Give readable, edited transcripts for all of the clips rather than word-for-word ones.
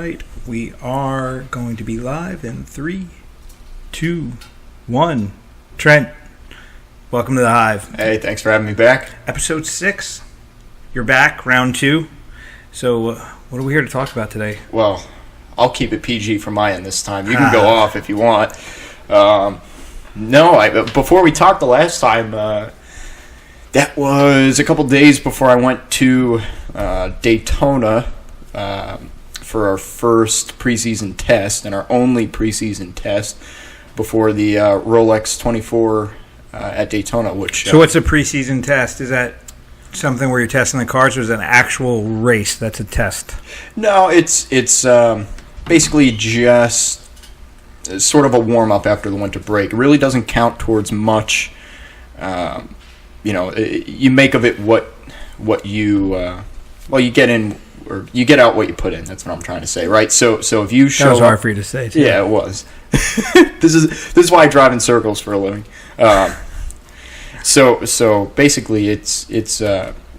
right. We are going to be live in 3, 2, 1. Trent, welcome to the Hive. Hey, thanks for having me back. Episode 6. You're back, round 2. So, what are we here to talk about today? Well, I'll keep it PG from my end this time. You can go off if you want. Before we talked the last time, that was a couple days before I went to Daytona for our first preseason test and our only preseason test before the Rolex 24 at Daytona. So what's a preseason test? Is that something where you're testing the cars, or is it an actual race that's a test? No, it's basically just sort of a warm-up after the winter break. It really doesn't count towards much. You make of it what you you get in, or you get out what you put in. That's what I'm trying to say, right? So if you show, that was hard for you to say too. Yeah, it was. This is why I drive in circles for a living. So basically, it's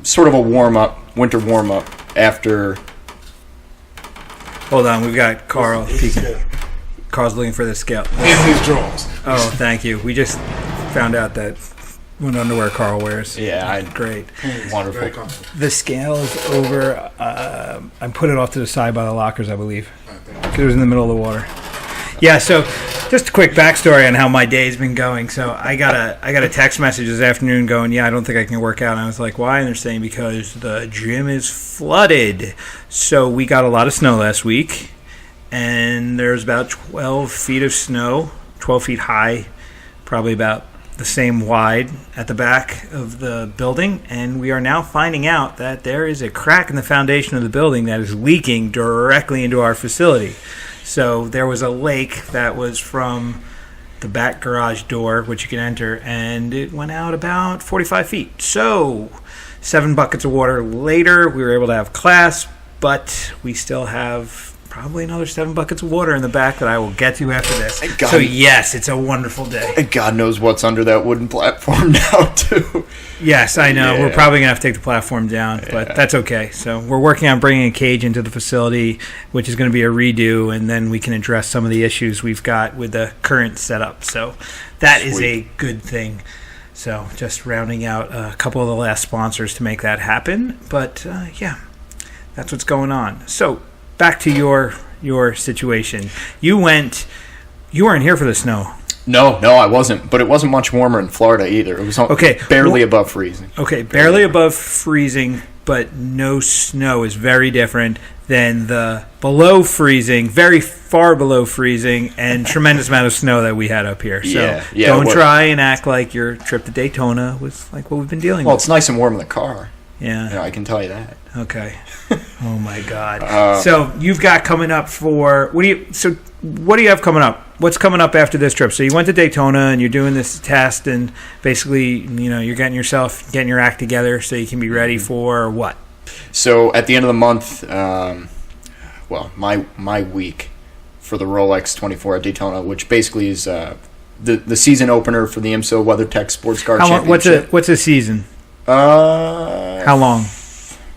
sort of a winter warm up after. Hold on, we've got Carl. Carl's looking for the scale. In his drawers. Oh, thank you. We just found out that what underwear Carl wears. Yeah, great. Wonderful. The scale is over. I put it off to the side by the lockers, I believe. Because it was in the middle of the water. Yeah, so just a quick backstory on how my day's been going. So I got a text message this afternoon going, yeah, I don't think I can work out. And I was like, why? And they're saying because the gym is flooded. So we got a lot of snow last week, and there's about 12 feet of snow, 12 feet high, probably about the same wide at the back of the building, and we are now finding out that there is a crack in the foundation of the building that is leaking directly into our facility. So there was a lake that was from the back garage door, which you can enter, and it went out about 45 feet. So 7 buckets of water later, we were able to have class, but we still have probably another 7 buckets of water in the back that I will get to after this. So yes, it's a wonderful day. And God knows what's under that wooden platform now, too. Yes, I know. Yeah. We're probably going to have to take the platform down, but that's okay. So we're working on bringing a cage into the facility, which is going to be a redo, and then we can address some of the issues we've got with the current setup. So that is a good thing. So just rounding out a couple of the last sponsors to make that happen. But, that's what's going on. So back to your situation. You weren't here for the snow. No, I wasn't. But it wasn't much warmer in Florida either. It was barely above freezing. Okay, barely above freezing, but no snow is very different than the below freezing, very far below freezing, and tremendous amount of snow that we had up here. So don't try and act like your trip to Daytona was like what we've been dealing with. Well, it's nice and warm in the car. Yeah. I can tell you that. Okay. Oh my God. So you've got coming up for what do you have coming up? What's coming up after this trip? So you went to Daytona and you're doing this test, and basically, you're getting your act together so you can be ready for what? So at the end of the month, my week for the Rolex 24 at Daytona, which basically is the season opener for the IMSA WeatherTech Sports Car Championship. What's a season? How long?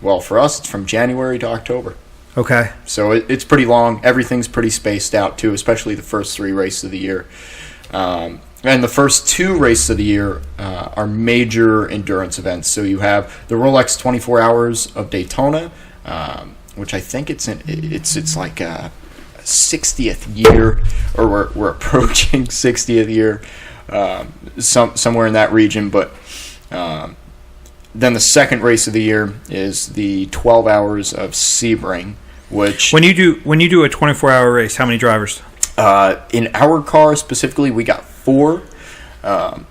Well, for us, it's from January to October. Okay. So it's pretty long. Everything's pretty spaced out, too, especially the first 3 races of the year. And the first 2 races of the year are major endurance events. So you have the Rolex 24 Hours of Daytona, which I think it's like a 60th year, or we're approaching 60th year, somewhere in that region, but then the second race of the year is the 12 Hours of Sebring, which when you do a 24-hour race, how many drivers? In our car specifically, we got 4.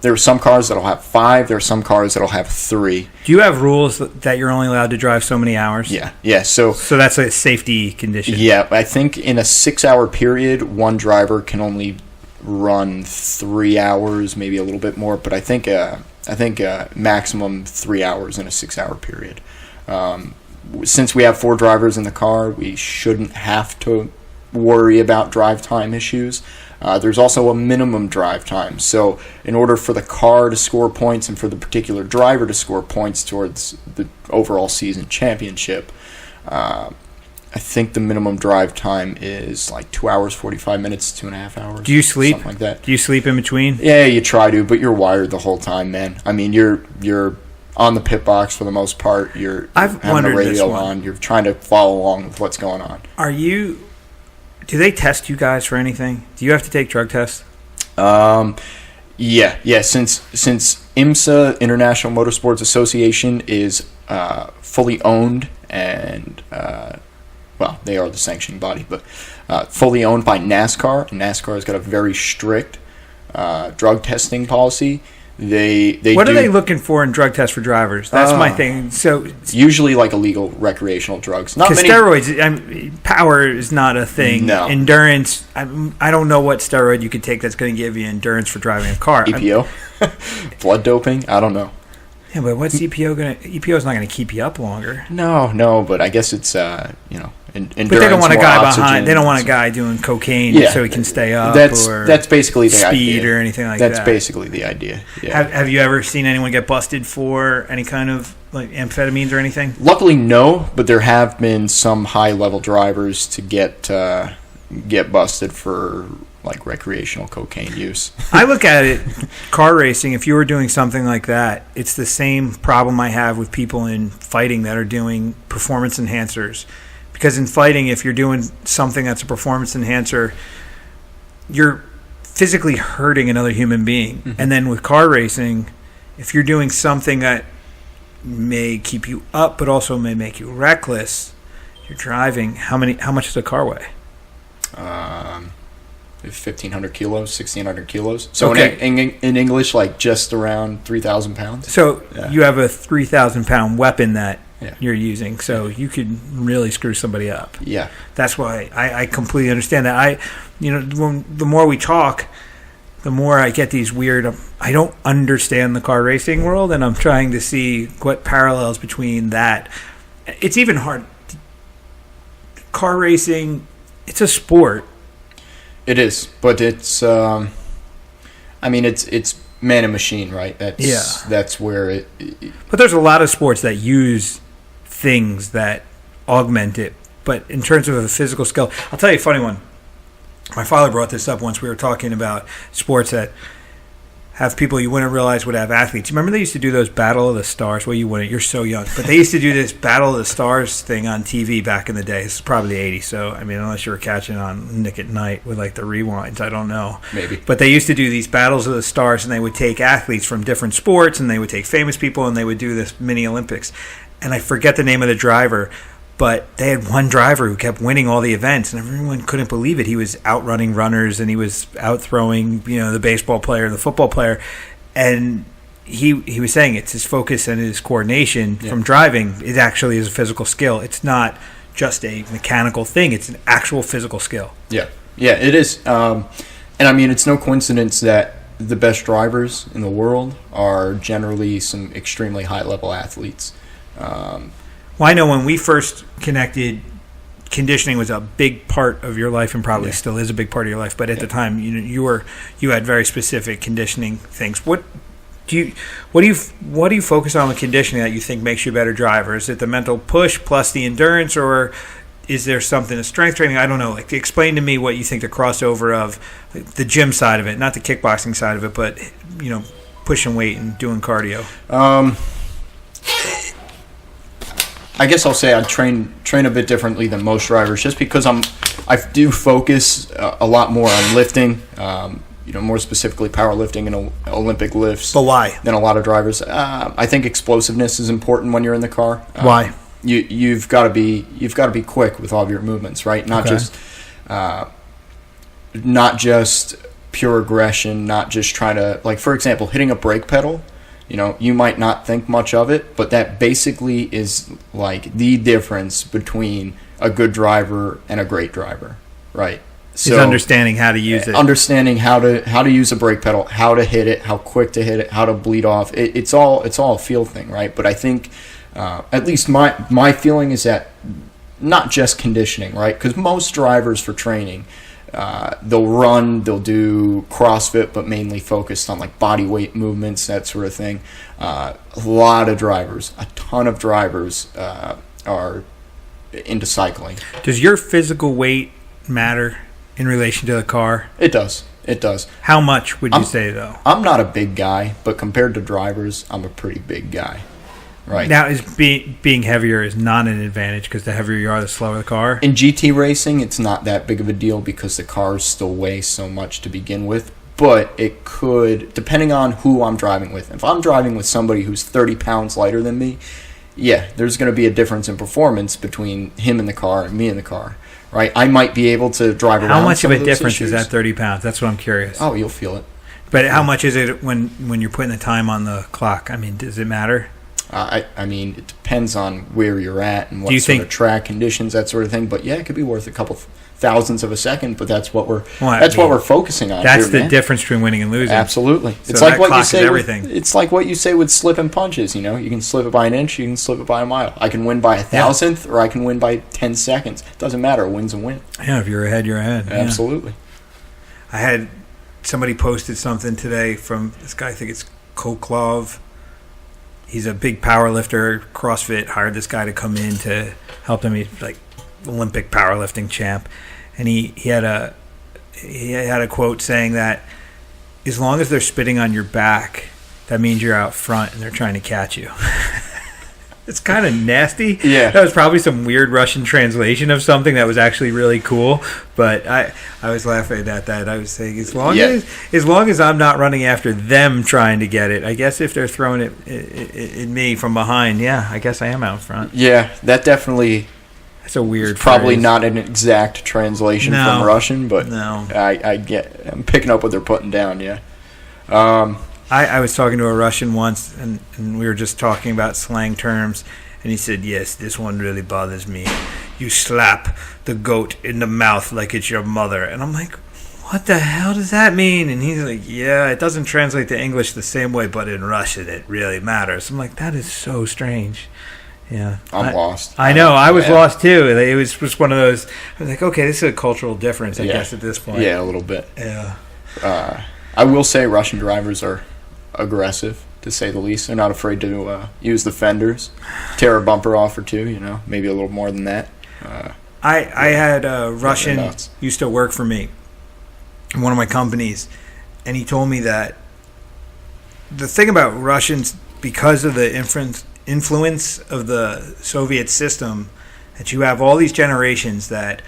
There are some cars that'll have 5. There are some cars that'll have 3. Do you have rules that you're only allowed to drive so many hours? Yeah. So that's a safety condition. Yeah, I think in a 6-hour period, one driver can only run 3 hours, maybe a little bit more. But I think maximum 3 hours in a 6-hour period. Since we have 4 drivers in the car, we shouldn't have to worry about drive time issues. There's also a minimum drive time. So in order for the car to score points and for the particular driver to score points towards the overall season championship, I think the minimum drive time is like 2 hours, 45 minutes, 2.5 hours. Do you sleep? Something like that. Do you sleep in between? Yeah, you try to, but you're wired the whole time, man. I mean, you're on the pit box for the most part. I've having the wondered this radio one. on. You're trying to follow along with what's going on. Do they test you guys for anything? Do you have to take drug tests? Yeah. Since IMSA, International Motorsports Association, is fully owned and well, they are the sanctioning body, but fully owned by NASCAR, and NASCAR has got a very strict drug testing policy. What are they looking for in drug tests for drivers? That's my thing. So usually like illegal recreational drugs. Not because many. steroids, power is not a thing. No. Endurance. I don't know what steroid you could take that's going to give you endurance for driving a car. EPO, blood doping. I don't know. Yeah, but what's EPO going to? EPO is not going to keep you up longer. No, but I guess it's endurance. But they don't want a guy oxygen, behind. They don't want a guy doing cocaine so he can stay up. That's basically the speed idea. Or anything like that. That's basically the idea. Yeah. Have you ever seen anyone get busted for any kind of like amphetamines or anything? Luckily, no. But there have been some high-level drivers to get busted for like recreational cocaine use. I look at it, car racing. If you were doing something like that, it's the same problem I have with people in fighting that are doing performance enhancers. Because in fighting, if you're doing something that's a performance enhancer, you're physically hurting another human being. Mm-hmm. And then with car racing, if you're doing something that may keep you up but also may make you reckless, you're driving. How much does a car weigh? 1,500 kilos, 1,600 kilos. So okay. in English, like just around 3,000 pounds. So you have a 3,000-pound weapon that you're using, so you could really screw somebody up. Yeah, that's why I completely understand that. The more we talk, the more I get these weird. I don't understand the car racing world, and I'm trying to see what parallels between that. It's even hard. Car racing, it's a sport. It is, but it's. It's man and machine, right? That's where it. But there's a lot of sports that use things that augment it. But in terms of a physical skill, I'll tell you a funny one. My father brought this up once. We were talking about sports that have people you wouldn't realize would have athletes. You remember they used to do those Battle of the Stars? Well, you wouldn't. You're so young. But they used to do this Battle of the Stars thing on TV back in the day. This is probably the 80s. So, unless you were catching on Nick at Night with, like, the rewinds, I don't know. Maybe. But they used to do these Battles of the Stars, and they would take athletes from different sports, and they would take famous people, and they would do this mini-Olympics. And I forget the name of the driver, but they had one driver who kept winning all the events, and everyone couldn't believe it. He was outrunning runners, and he was outthrowing, the baseball player, the football player, and he was saying it's his focus and his coordination from driving. It actually is a physical skill. It's not just a mechanical thing. It's an actual physical skill. Yeah, it is. And it's no coincidence that the best drivers in the world are generally some extremely high-level athletes. Well, I know when we first connected, conditioning was a big part of your life, and probably still is a big part of your life. But at the time, you had very specific conditioning things. What do you focus on with conditioning that you think makes you a better driver? Is it the mental push plus the endurance, or is there something, a strength training? I don't know. Like, explain to me what you think the crossover of the gym side of it, not the kickboxing side of it, but pushing weight and doing cardio. I guess I'll say I train a bit differently than most drivers, just because I do focus a lot more on lifting, more specifically powerlifting and Olympic lifts. But why? Than a lot of drivers. I think explosiveness is important when you're in the car. Why? You've got to be quick with all of your movements, right? Not just pure aggression, not just trying to, like, for example, hitting a brake pedal. You might not think much of it, but that basically is like the difference between a good driver and a great driver, right? So it's understanding how to use it. Understanding how to use a brake pedal, how to hit it, how quick to hit it, how to bleed off. It's all a feel thing, right? But I think, at least my feeling is that not just conditioning, right? Because most drivers for training, they'll run, they'll do CrossFit, but mainly focused on like body weight movements, that sort of thing. A ton of drivers are into cycling. Does your physical weight matter in relation to the car? It does. It does. How much would you say, though? I'm not a big guy, but compared to drivers, I'm a pretty big guy. Right. Now, being heavier is not an advantage because the heavier you are, the slower the car? In GT racing, it's not that big of a deal because the cars still weigh so much to begin with. But it could, depending on who I'm driving with. If I'm driving with somebody who's 30 pounds lighter than me, yeah, there's going to be a difference in performance between him in the car and me in the car. Right? I might be able to drive around. How much of a difference issues. is that 30 pounds? That's what I'm curious. Oh, you'll feel it. But how much is it when you're putting the time on the clock? I mean, does it matter? I mean, it depends on where you're at and what sort of track conditions, that sort of thing. But yeah, it could be worth a couple thousandths of a second. But that's what we're what we're focusing on. That's the difference between winning and losing. Absolutely, So it's like what you say. Everything. It's like what you say with slip and punches. You know, you can slip it by an inch, you can slip it by a mile. I can win by 1,000th, or I can win by 10 seconds. It doesn't matter. A win's a win. Yeah, if you're ahead, you're ahead. Absolutely. I had somebody posted something today from this guy. I think it's Koklov. He's a big power lifter. CrossFit hired this guy to come in to help them. He's like Olympic powerlifting champ, and he had a quote saying that as long as they're spitting on your back, that means you're out front and they're trying to catch you. It's kind of nasty. Yeah. That was probably some weird Russian translation of something that was actually really cool. But I was laughing at that. I was saying, as long as I'm not running after them trying to get it, I guess if they're throwing it at me from behind, yeah, I guess I am out front. Yeah, that definitely... That's a weird It's probably phrase. not an exact translation from Russian, but I'm picking up what they're putting down, yeah. I was talking to a Russian once, and we were just talking about slang terms, and he said, yes, this one really bothers me. You slap the goat in the mouth like it's your mother. And I'm like, what the hell does that mean? And he's like, yeah, it doesn't translate to English the same way, but in Russian it really matters. I'm like, that is so strange. Yeah, I'm lost. I know. I was lost too. It was just one of those. I was like, okay, this is a cultural difference, I guess, at this point. Yeah, a little bit. Yeah. I will say Russian drivers are aggressive, to say the least. They're not afraid to use the fenders, tear a bumper off or two. You know, maybe a little more than that. I had a Russian used to work for me in one of my companies, and he told me that the thing about Russians, because of the influence of the Soviet system, that you have all these generations that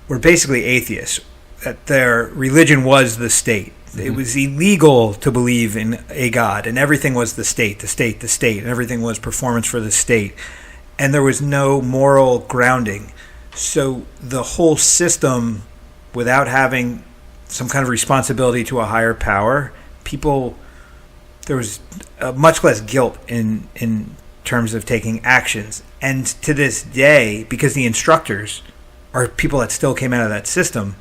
were basically atheists, that their religion was the state. Mm-hmm. It was illegal to believe in a god, and everything was the state, and everything was performance for the state, and there was no moral grounding. So the whole system, without having some kind of responsibility to a higher power, there was much less guilt in terms of taking actions. And to this day, because the instructors are people that still came out of that system,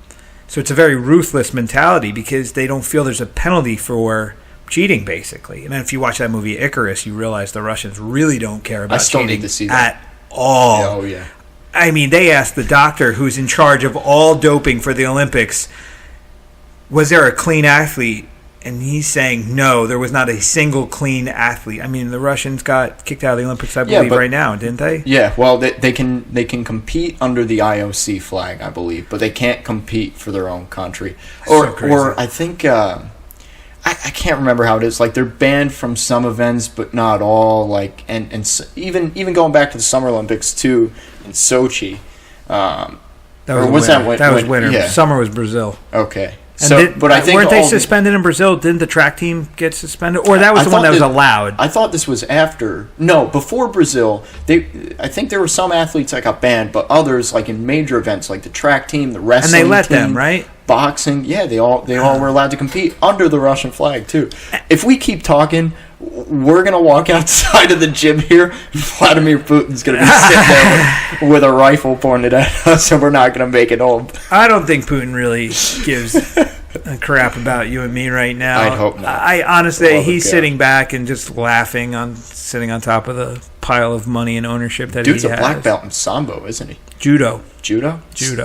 so it's a very ruthless mentality because they don't feel there's a penalty for cheating, basically. And then if you watch that movie Icarus, you realize the Russians really don't care about cheating need to see that. at all. Yeah, oh, yeah. I mean, they asked the doctor who's in charge of all doping for the Olympics, was there a clean athlete? And he's saying, no, there was not a single clean athlete. I mean, the Russians got kicked out of the Olympics, I believe, right now, didn't they? Yeah, well, they can compete under the IOC flag, I believe, but they can't compete for their own country. Or I think, I can't remember how it is. Like, they're banned from some events, but not all. Like, and even going back to the Summer Olympics, too, in Sochi. That was winter. Yeah. Summer was Brazil. Okay. But I think weren't they suspended in Brazil? Didn't the track team get suspended, or that was the one that was allowed? I thought this was after. No, before Brazil. I think there were some athletes that got banned, but others, like in major events, like the track team, the wrestling, and they let team, them, right? Boxing, yeah, they all were allowed to compete under the Russian flag too. If we keep talking, we're gonna walk outside of the gym here, and Vladimir Putin's gonna be sitting there with a rifle pointed at us, and we're not gonna make it home. I don't think Putin really gives a crap about you and me right now. I'd hope not. I honestly, he's sitting back and just laughing sitting on top of the pile of money and ownership that Dude's he has. Dude's a black belt in Sambo, isn't he? Judo. Judo?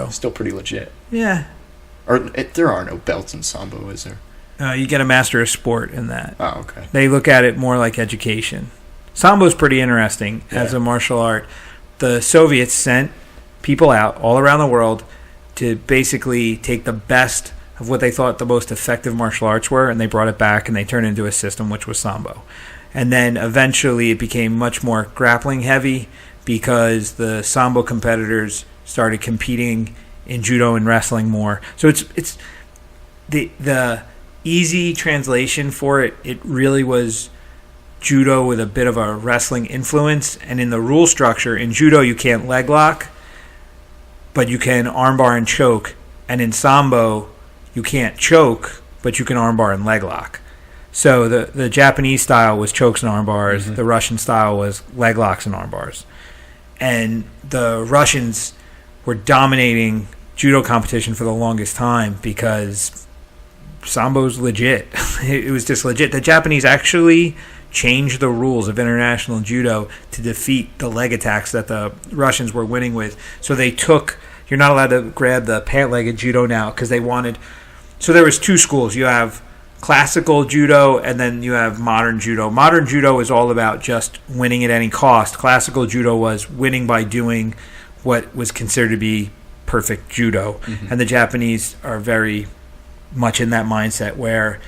Still pretty legit. Yeah. There are no belts in Sambo, is there? You get a master of sport in that. Oh, okay. They look at it more like education. Sambo's pretty interesting as a martial art, the Soviets sent people out all around the world to basically take the best of what they thought the most effective martial arts were, and they brought it back and they turned it into a system, which was Sambo. And then eventually it became much more grappling heavy because the Sambo competitors started competing in judo and wrestling more. So it's the easy translation for it. It really was judo with a bit of a wrestling influence. And in the rule structure, in judo you can't leg lock, but you can armbar and choke. And in Sambo you can't choke, but you can armbar and leg lock. So the Japanese style was chokes and armbars. Mm-hmm. The Russian style was leg locks and armbars. And the Russians were dominating judo competition for the longest time because Sambo's legit. It was just legit. The Japanese actually changed the rules of international judo to defeat the leg attacks that the Russians were winning with. So they took, you're not allowed to grab the pant-legged judo now because they wanted, so there was two schools. You have classical judo and then you have modern judo. Modern judo is all about just winning at any cost. Classical judo was winning by doing what was considered to be perfect judo. Mm-hmm. And the Japanese are very much in that mindset where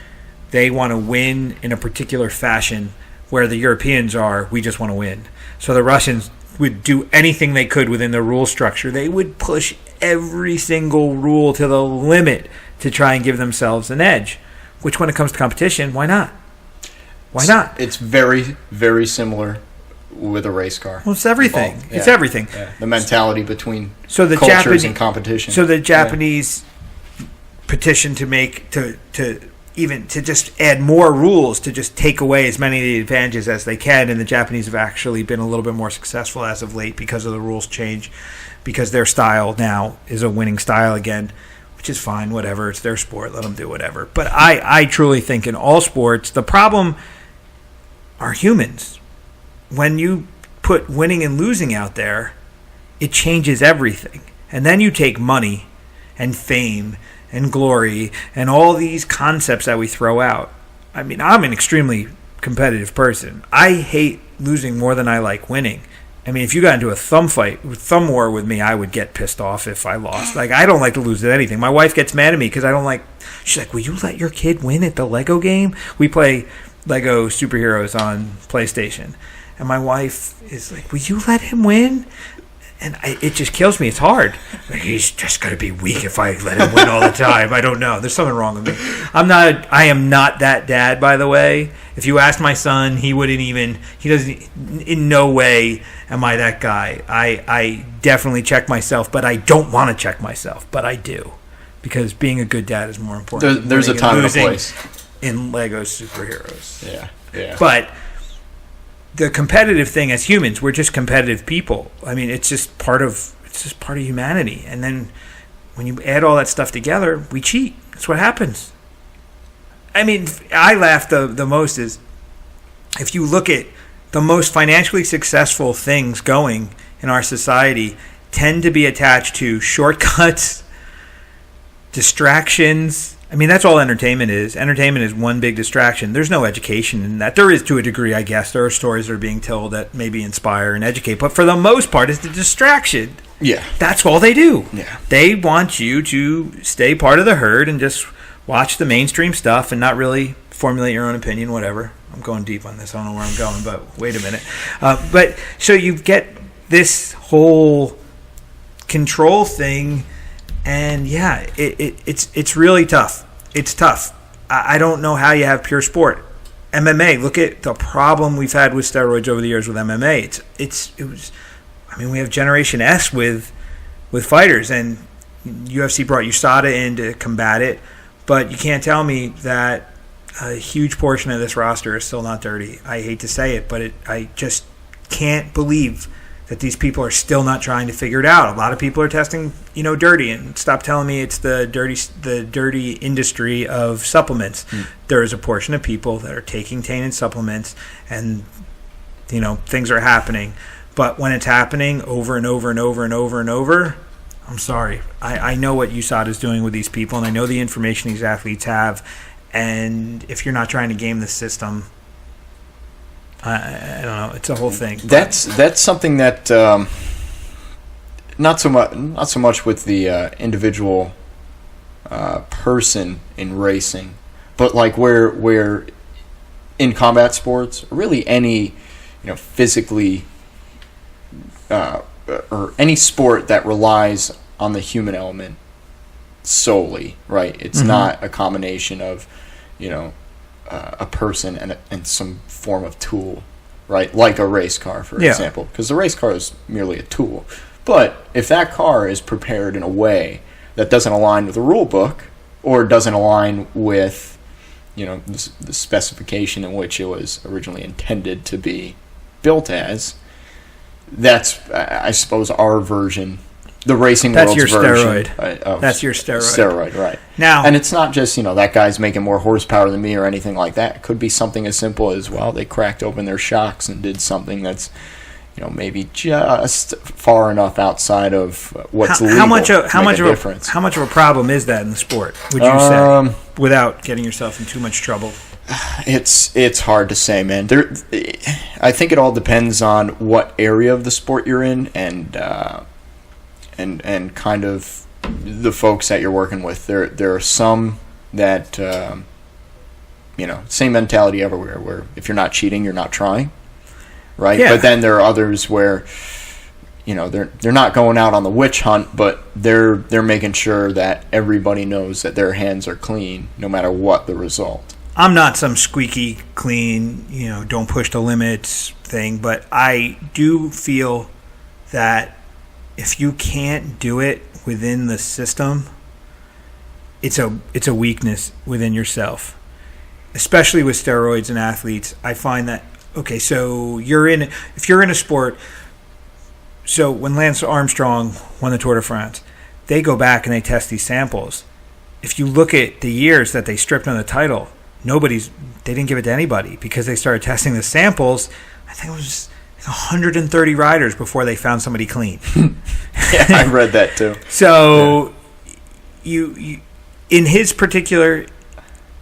they want to win in a particular fashion, where the Europeans are, we just want to win. So the Russians would do anything they could within the rule structure. They would push every single rule to the limit to try and give themselves an edge, which when it comes to competition, why not? Why not? It's very, very similar with a race car. Well, it's everything. Yeah. It's everything. Yeah. The mentality between cultures and competition. So the Japanese petitioned to just add more rules to just take away as many of the advantages as they can, and the Japanese have actually been a little bit more successful as of late because of the rules change, because their style now is a winning style again, which is fine, whatever. It's their sport. Let them do whatever. But I truly think in all sports, the problem are humans. When you put winning and losing out there, it changes everything. And then you take money and fame and glory and all these concepts that we throw out. I mean, I'm an extremely competitive person. I hate losing more than I like winning. I mean, if you got into a thumb war with me, I would get pissed off if I lost. Like, I don't like to lose at anything. My wife gets mad at me because I don't like... She's like, will you let your kid win at the Lego game? We play Lego superheroes on PlayStation. And my wife is like, will you let him win? And it just kills me. It's hard. Like, he's just going to be weak if I let him win all the time. I don't know. There's something wrong with me. I am not that dad, by the way. If you asked my son, he doesn't, in no way am I that guy. I definitely check myself, but I don't want to check myself, but I do. Because being a good dad is more important. There's a time and a place. In Lego superheroes. Yeah. But the competitive thing as humans, we're just competitive people. I mean, it's just part of humanity. And then when you add all that stuff together, we cheat. That's what happens. I mean, I laugh the most is if you look at the most financially successful things going in our society tend to be attached to shortcuts, distractions. I mean, that's all entertainment is. Entertainment is one big distraction. There's no education in that. There is to a degree, I guess. There are stories that are being told that maybe inspire and educate. But for the most part, it's the distraction. Yeah. That's all they do. Yeah. They want you to stay part of the herd and just watch the mainstream stuff and not really formulate your own opinion, whatever. I'm going deep on this. I don't know where I'm going, but wait a minute. But so you get this whole control thing. And yeah, it's really tough. It's tough. I don't know how you have pure sport. MMA. Look at the problem we've had with steroids over the years with MMA. We have Generation S with fighters, and UFC brought USADA in to combat it. But you can't tell me that a huge portion of this roster is still not dirty. I hate to say it, but I just can't believe that these people are still not trying to figure it out. A lot of people are testing, dirty, and stop telling me it's the dirty industry of supplements. There is a portion of people that are taking tainted supplements, and things are happening. But when it's happening over and over and over and over and over, I'm sorry. I know what USADA is doing with these people, and I know the information these athletes have. And if you're not trying to game the system, I don't know. It's a whole thing. That's something that not so much with the individual person in racing, but like where in combat sports, really any physically or any sport that relies on the human element solely, right? It's not a combination of a person and some form of tool, right? Like a race car, for example, because the race car is merely a tool. But if that car is prepared in a way that doesn't align with the rule book or doesn't align with the specification in which it was originally intended to be built as, that's, I suppose, our version, the racing that's world's your version. Steroid. That's your steroid. Steroid, right. Now, and it's not just, that guy's making more horsepower than me or anything like that. It could be something as simple as, well, they cracked open their shocks and did something that's, maybe just far enough outside of what's legal. How much of a problem is that in the sport, would you say, without getting yourself in too much trouble? It's hard to say, man. I think it all depends on what area of the sport you're in and kind of the folks that you're working with. There are some that same mentality everywhere, where if you're not cheating, you're not trying, right? Yeah. But then there are others where they're not going out on the witch hunt, but they're making sure that everybody knows that their hands are clean, no matter what the result. I'm not some squeaky clean, don't push the limits thing, but I do feel that if you can't do it within the system, it's a weakness within yourself, especially with steroids and athletes. I find that, okay, so if you're in a sport, so when Lance Armstrong won the Tour de France, they go back and they test these samples. If you look at the years that they stripped on the title, they didn't give it to anybody because they started testing the samples. I think it was 130 riders before they found somebody clean. Yeah, I read that too. So you in his particular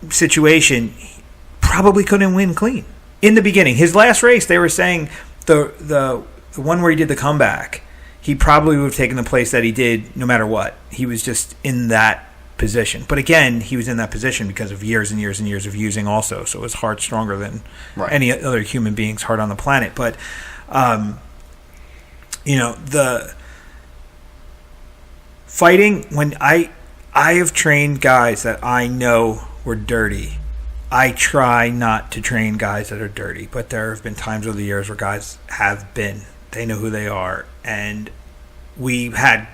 situation, he probably couldn't win clean in the beginning. His last race, they were saying the one where he did the comeback, he probably would have taken the place that he did no matter what. He was just in that position. But again, he was in that position because of years and years and years of using also. So his heart's stronger than any other human being's heart on the planet. But, the fighting, when I have trained guys that I know were dirty. I try not to train guys that are dirty, but there have been times over the years where guys have been. They know who they are. And we've had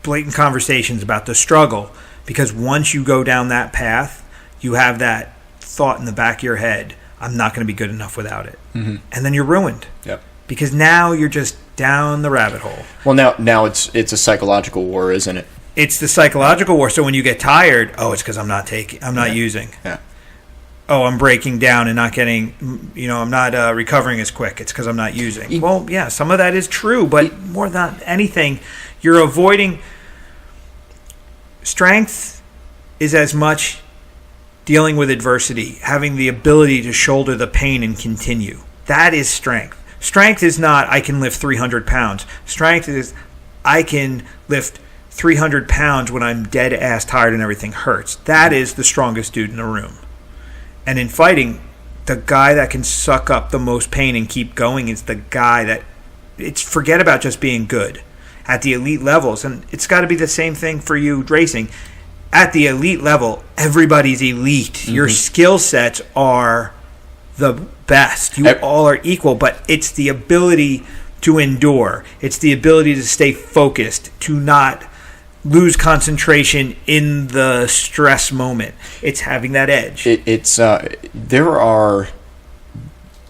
blatant conversations about the struggle. Because once you go down that path, you have that thought in the back of your head, I'm not going to be good enough without it. Mm-hmm. And then you're ruined. Yep. Because now you're just down the rabbit hole. Well, now it's a psychological war, isn't it? It's the psychological war. So when you get tired, it's because I'm not using. Yeah. Oh, I'm breaking down and not getting, I'm not recovering as quick. It's because I'm not using. Well, yeah, some of that is true, but more than anything, you're avoiding. Strength is as much dealing with adversity, having the ability to shoulder the pain and continue. That is strength. Strength is not, I can lift 300 pounds. Strength is, I can lift 300 pounds when I'm dead ass tired and everything hurts. That is the strongest dude in the room. And in fighting, the guy that can suck up the most pain and keep going is the guy that, forget about just being good. At the elite levels, and it's got to be the same thing for you racing. At the elite level, everybody's elite. Mm-hmm. Your skill sets are the best. You all are equal, but it's the ability to endure. It's the ability to stay focused, to not lose concentration in the stress moment. It's having that edge. There are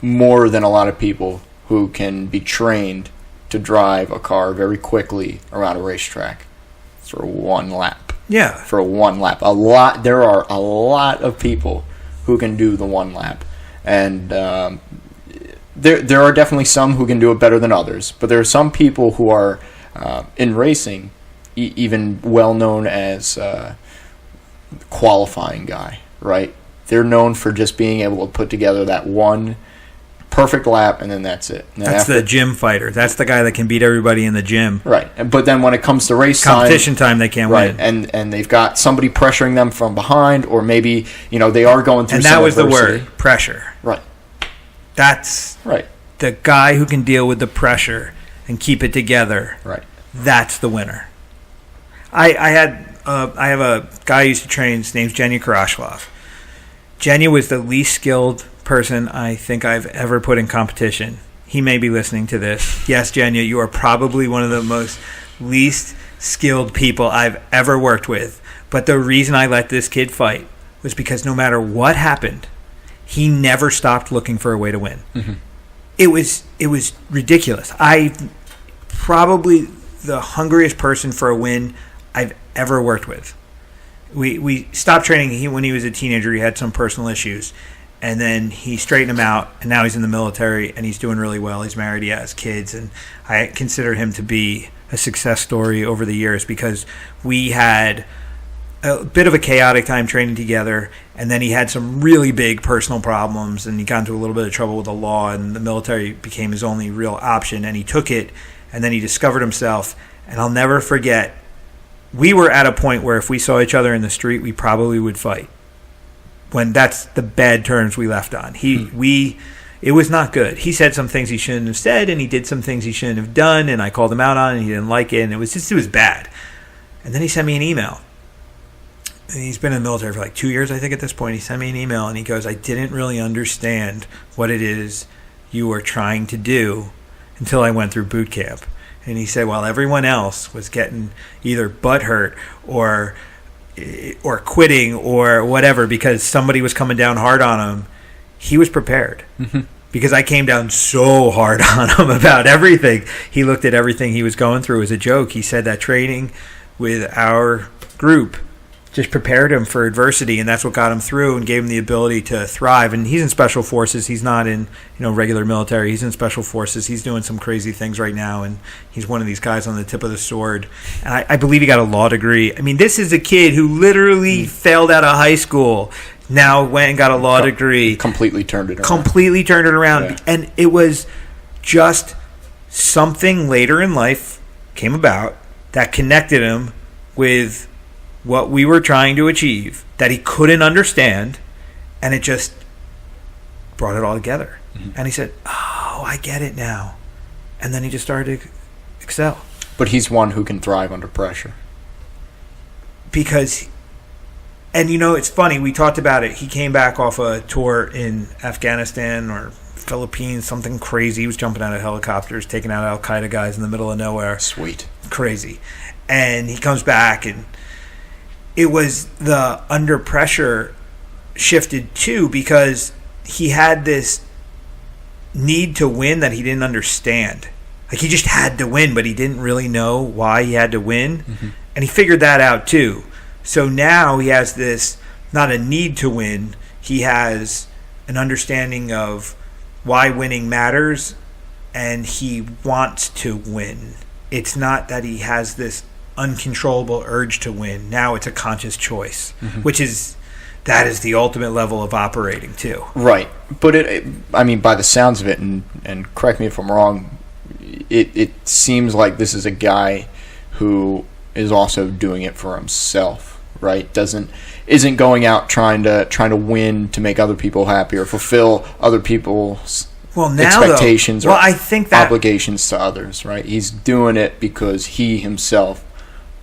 more than a lot of people who can be trained to drive a car very quickly around a racetrack for one lap. Yeah. For one lap. There are a lot of people who can do the one lap. And there are definitely some who can do it better than others. But there are some people who are, in racing, even well known as qualifying guy, right? They're known for just being able to put together that one perfect lap, and then that's it. And then That's the gym fighter. That's the guy that can beat everybody in the gym. Right. But then when it comes to race competition time, they can't right, win. and they've got somebody pressuring them from behind, or maybe, they are going through some adversity. And that was adversity. the word, pressure. Right. That's right. The guy who can deal with the pressure and keep it together. Right. That's the winner. I have a guy I used to train. His name's Genya Karashlov. Genya was the least skilled person I think I've ever put in competition. He may be listening to this. Yes, Genya, you are probably one of the most least skilled people I've ever worked with. But the reason I let this kid fight was because no matter what happened, he never stopped looking for a way to win. Mm-hmm. It was ridiculous. I probably the hungriest person for a win I've ever worked with. We stopped training when he was a teenager. He had some personal issues, and then he straightened him out, and now he's in the military, and he's doing really well. He's married, he has kids, and I consider him to be a success story over the years because we had a bit of a chaotic time training together, and then he had some really big personal problems, and he got into a little bit of trouble with the law, and the military became his only real option, and he took it, and then he discovered himself, and I'll never forget, we were at a point where if we saw each other in the street, we probably would fight. When that's the bad terms we left on. It was not good. He said some things he shouldn't have said, and he did some things he shouldn't have done, and I called him out on it, and he didn't like it, and it was bad. And then he sent me an email. And he's been in the military for like 2 years, I think, at this point. He sent me an email, and he goes, I didn't really understand what it is you were trying to do until I went through boot camp. And he said, while everyone else was getting either butthurt or quitting or whatever because somebody was coming down hard on him, he was prepared. Mm-hmm. Because I came down so hard on him about everything. He looked at everything he was going through as a joke. He said that training with our group just prepared him for adversity, and that's what got him through and gave him the ability to thrive. And he's in special forces. He's not in regular military. He's in special forces. He's doing some crazy things right now, and he's one of these guys on the tip of the sword. And I believe he got a law degree. I mean, this is a kid who literally failed out of high school, now went and got a law degree. Completely turned it around. Yeah. And it was just something later in life came about that connected him with what we were trying to achieve that he couldn't understand, and it just brought it all together. Mm-hmm. And he said, oh, I get it now. And then he just started to excel. But he's one who can thrive under pressure. Because, and it's funny, we talked about it. He came back off a tour in Afghanistan or Philippines, something crazy. He was jumping out of helicopters, taking out Al-Qaeda guys in the middle of nowhere. Sweet. Crazy. And he comes back, and it was the under pressure shifted too because he had this need to win that he didn't understand. Like he just had to win, but he didn't really know why he had to win. Mm-hmm. And he figured that out too. So now he has this, not a need to win, he has an understanding of why winning matters, and he wants to win. It's not that he has this uncontrollable urge to win. Now it's a conscious choice, mm-hmm. That is the ultimate level of operating too. Right. But by the sounds of it, and correct me if I'm wrong, it seems like this is a guy who is also doing it for himself, right? Isn't going out trying to win to make other people happy or fulfill other people's expectations or I think that obligations to others, right? He's doing it because he himself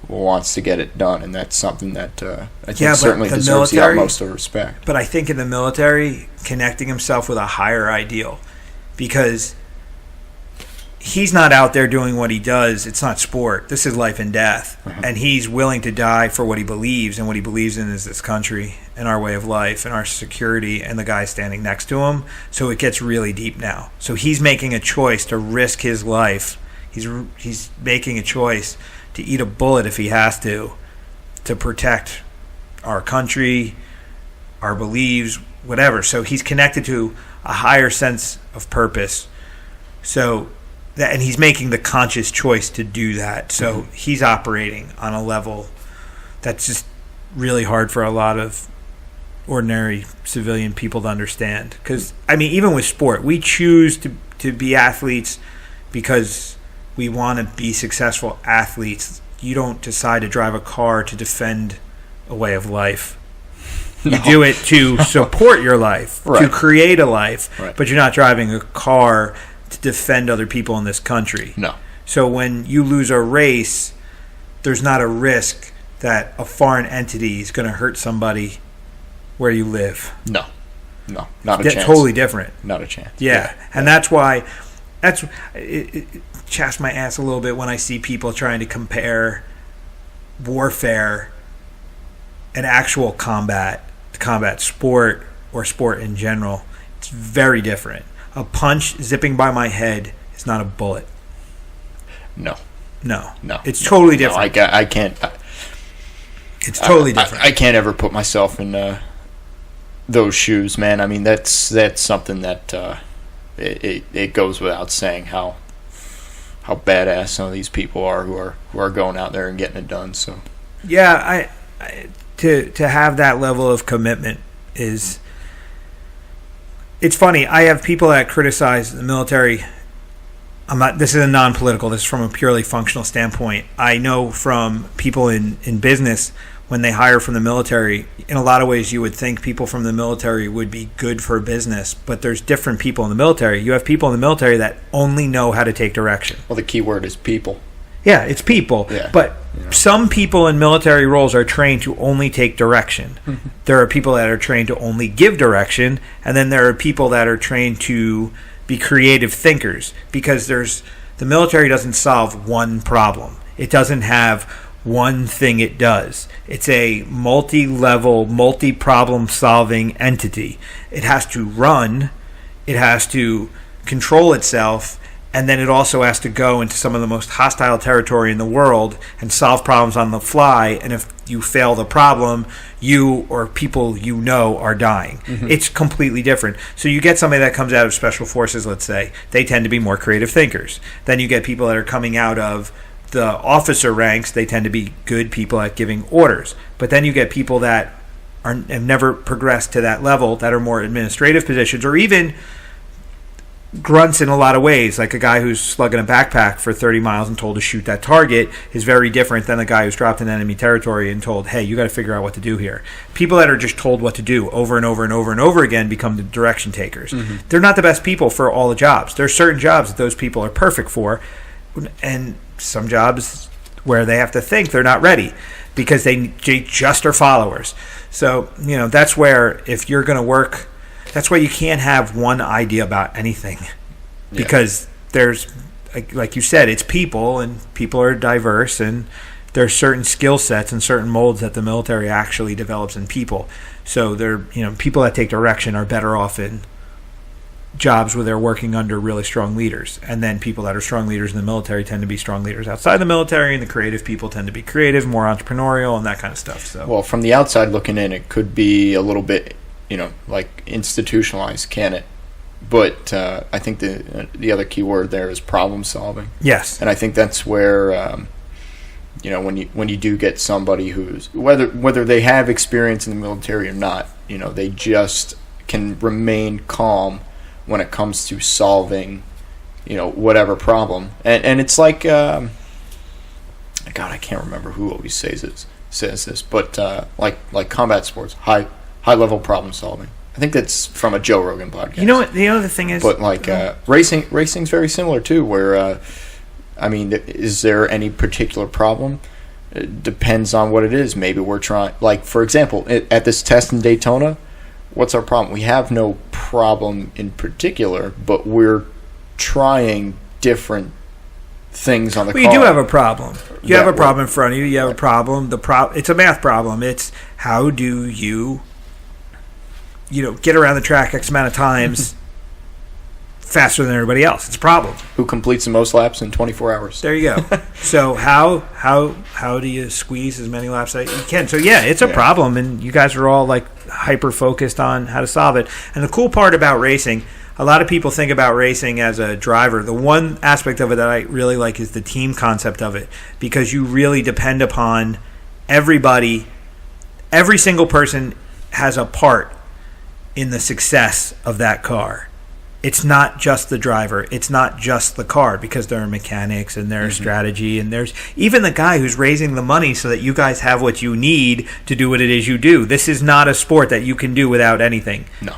wants to get it done, and that's something that I think certainly deserves the utmost of respect. But I think in the military, connecting himself with a higher ideal, because he's not out there doing what he does. It's not sport. This is life and death. Uh-huh. And he's willing to die for what he believes, and what he believes in is this country and our way of life and our security and the guy standing next to him. So it gets really deep now. So he's making a choice to risk his life. He's making a choice to eat a bullet if he has to protect our country, our beliefs, whatever. So he's connected to a higher sense of purpose. So and he's making the conscious choice to do that. So mm-hmm. he's operating on a level that's just really hard for a lot of ordinary civilian people to understand. Because, I mean, even with sport, we choose to be athletes because we want to be successful athletes. You don't decide to drive a car to defend a way of life. You do it to support your life, to create a life, but you're not driving a car to defend other people in this country. No. So when you lose a race, there's not a risk that a foreign entity is going to hurt somebody where you live. No, not a chance. Totally different. Not a chance. Yeah, and that's why it chaps my ass a little bit when I see people trying to compare warfare and actual combat sport or sport in general. It's very different. A punch zipping by my head is not a bullet. No. It's totally different. No, I can't. It's totally different. I can't ever put myself in those shoes, man. I mean, that's something that it goes without saying how badass some of these people are who are going out there and getting it done. So yeah, I to have that level of commitment is. It's funny. I have people that criticize the military. This is a non-political. This is from a purely functional standpoint. I know from people in business, when they hire from the military, in a lot of ways you would think people from the military would be good for business, but there's different people in the military. You have people in the military that only know how to take direction. Well, the key word is people. Yeah, it's people. Yeah. But some people in military roles are trained to only take direction. There are people that are trained to only give direction, and then there are people that are trained to be creative thinkers, because the military doesn't solve one problem. It doesn't have one thing it does. It's a multi-level, multi-problem solving entity. It has to run, it has to control itself, and then it also has to go into some of the most hostile territory in the world and solve problems on the fly. And if you fail the problem, you or people you know are dying. Mm-hmm. It's completely different. So you get somebody that comes out of special forces, let's say, they tend to be more creative thinkers. Then you get people that are coming out of the officer ranks, they tend to be good people at giving orders. But then you get people that have never progressed to that level, that are more administrative positions, or even grunts in a lot of ways. Like a guy who's slugging a backpack for 30 miles and told to shoot that target is very different than the guy who's dropped in enemy territory and told, hey, you got to figure out what to do here. People that are just told what to do over and over and over and over again become the direction takers. Mm-hmm. They're not the best people for all the jobs. There are certain jobs that those people are perfect for, and some jobs where they have to think they're not ready because they just are followers. So, that's where if you're going to work, that's why you can't have one idea about anything, because there's, like you said, it's people, and people are diverse, and there are certain skill sets and certain molds that the military actually develops in people. So people that take direction are better off in jobs where they're working under really strong leaders, and then people that are strong leaders in the military tend to be strong leaders outside the military, and the creative people tend to be creative, more entrepreneurial, and that kind of stuff. So, well, from the outside looking in, it could be a little bit like institutionalized, can it? But I think the other key word there is problem solving. Yes. And I think that's where when you do get somebody who's whether they have experience in the military or not, they just can remain calm when it comes to solving whatever problem. And it's like God, I can't remember who always says this, but like combat sports, high level problem solving. I think that's from a Joe Rogan podcast. You know what? The other thing is, but racing's very similar too. Where is there any particular problem? It depends on what it is. Maybe we're trying, like for example, at this test in Daytona, what's our problem? We have no problem in particular, but we're trying different things on the car. You do have a problem. You have a problem in front of you. You have a problem. It's a math problem. It's how do you get around the track X amount of times faster than everybody else. It's a problem. Who completes the most laps in 24 hours? There you go. So how do you squeeze as many laps as you can? So yeah, it's a problem, and you guys are all like hyper focused on how to solve it. And the cool part about racing, a lot of people think about racing as a driver. The one aspect of it that I really like is the team concept of it, because you really depend upon everybody. Every single person has a part in the success of that car. It's not just the driver. It's not just the car, because there are mechanics and there's strategy, and there's even the guy who's raising the money so that you guys have what you need to do what it is you do. This is not a sport that you can do without anything. No.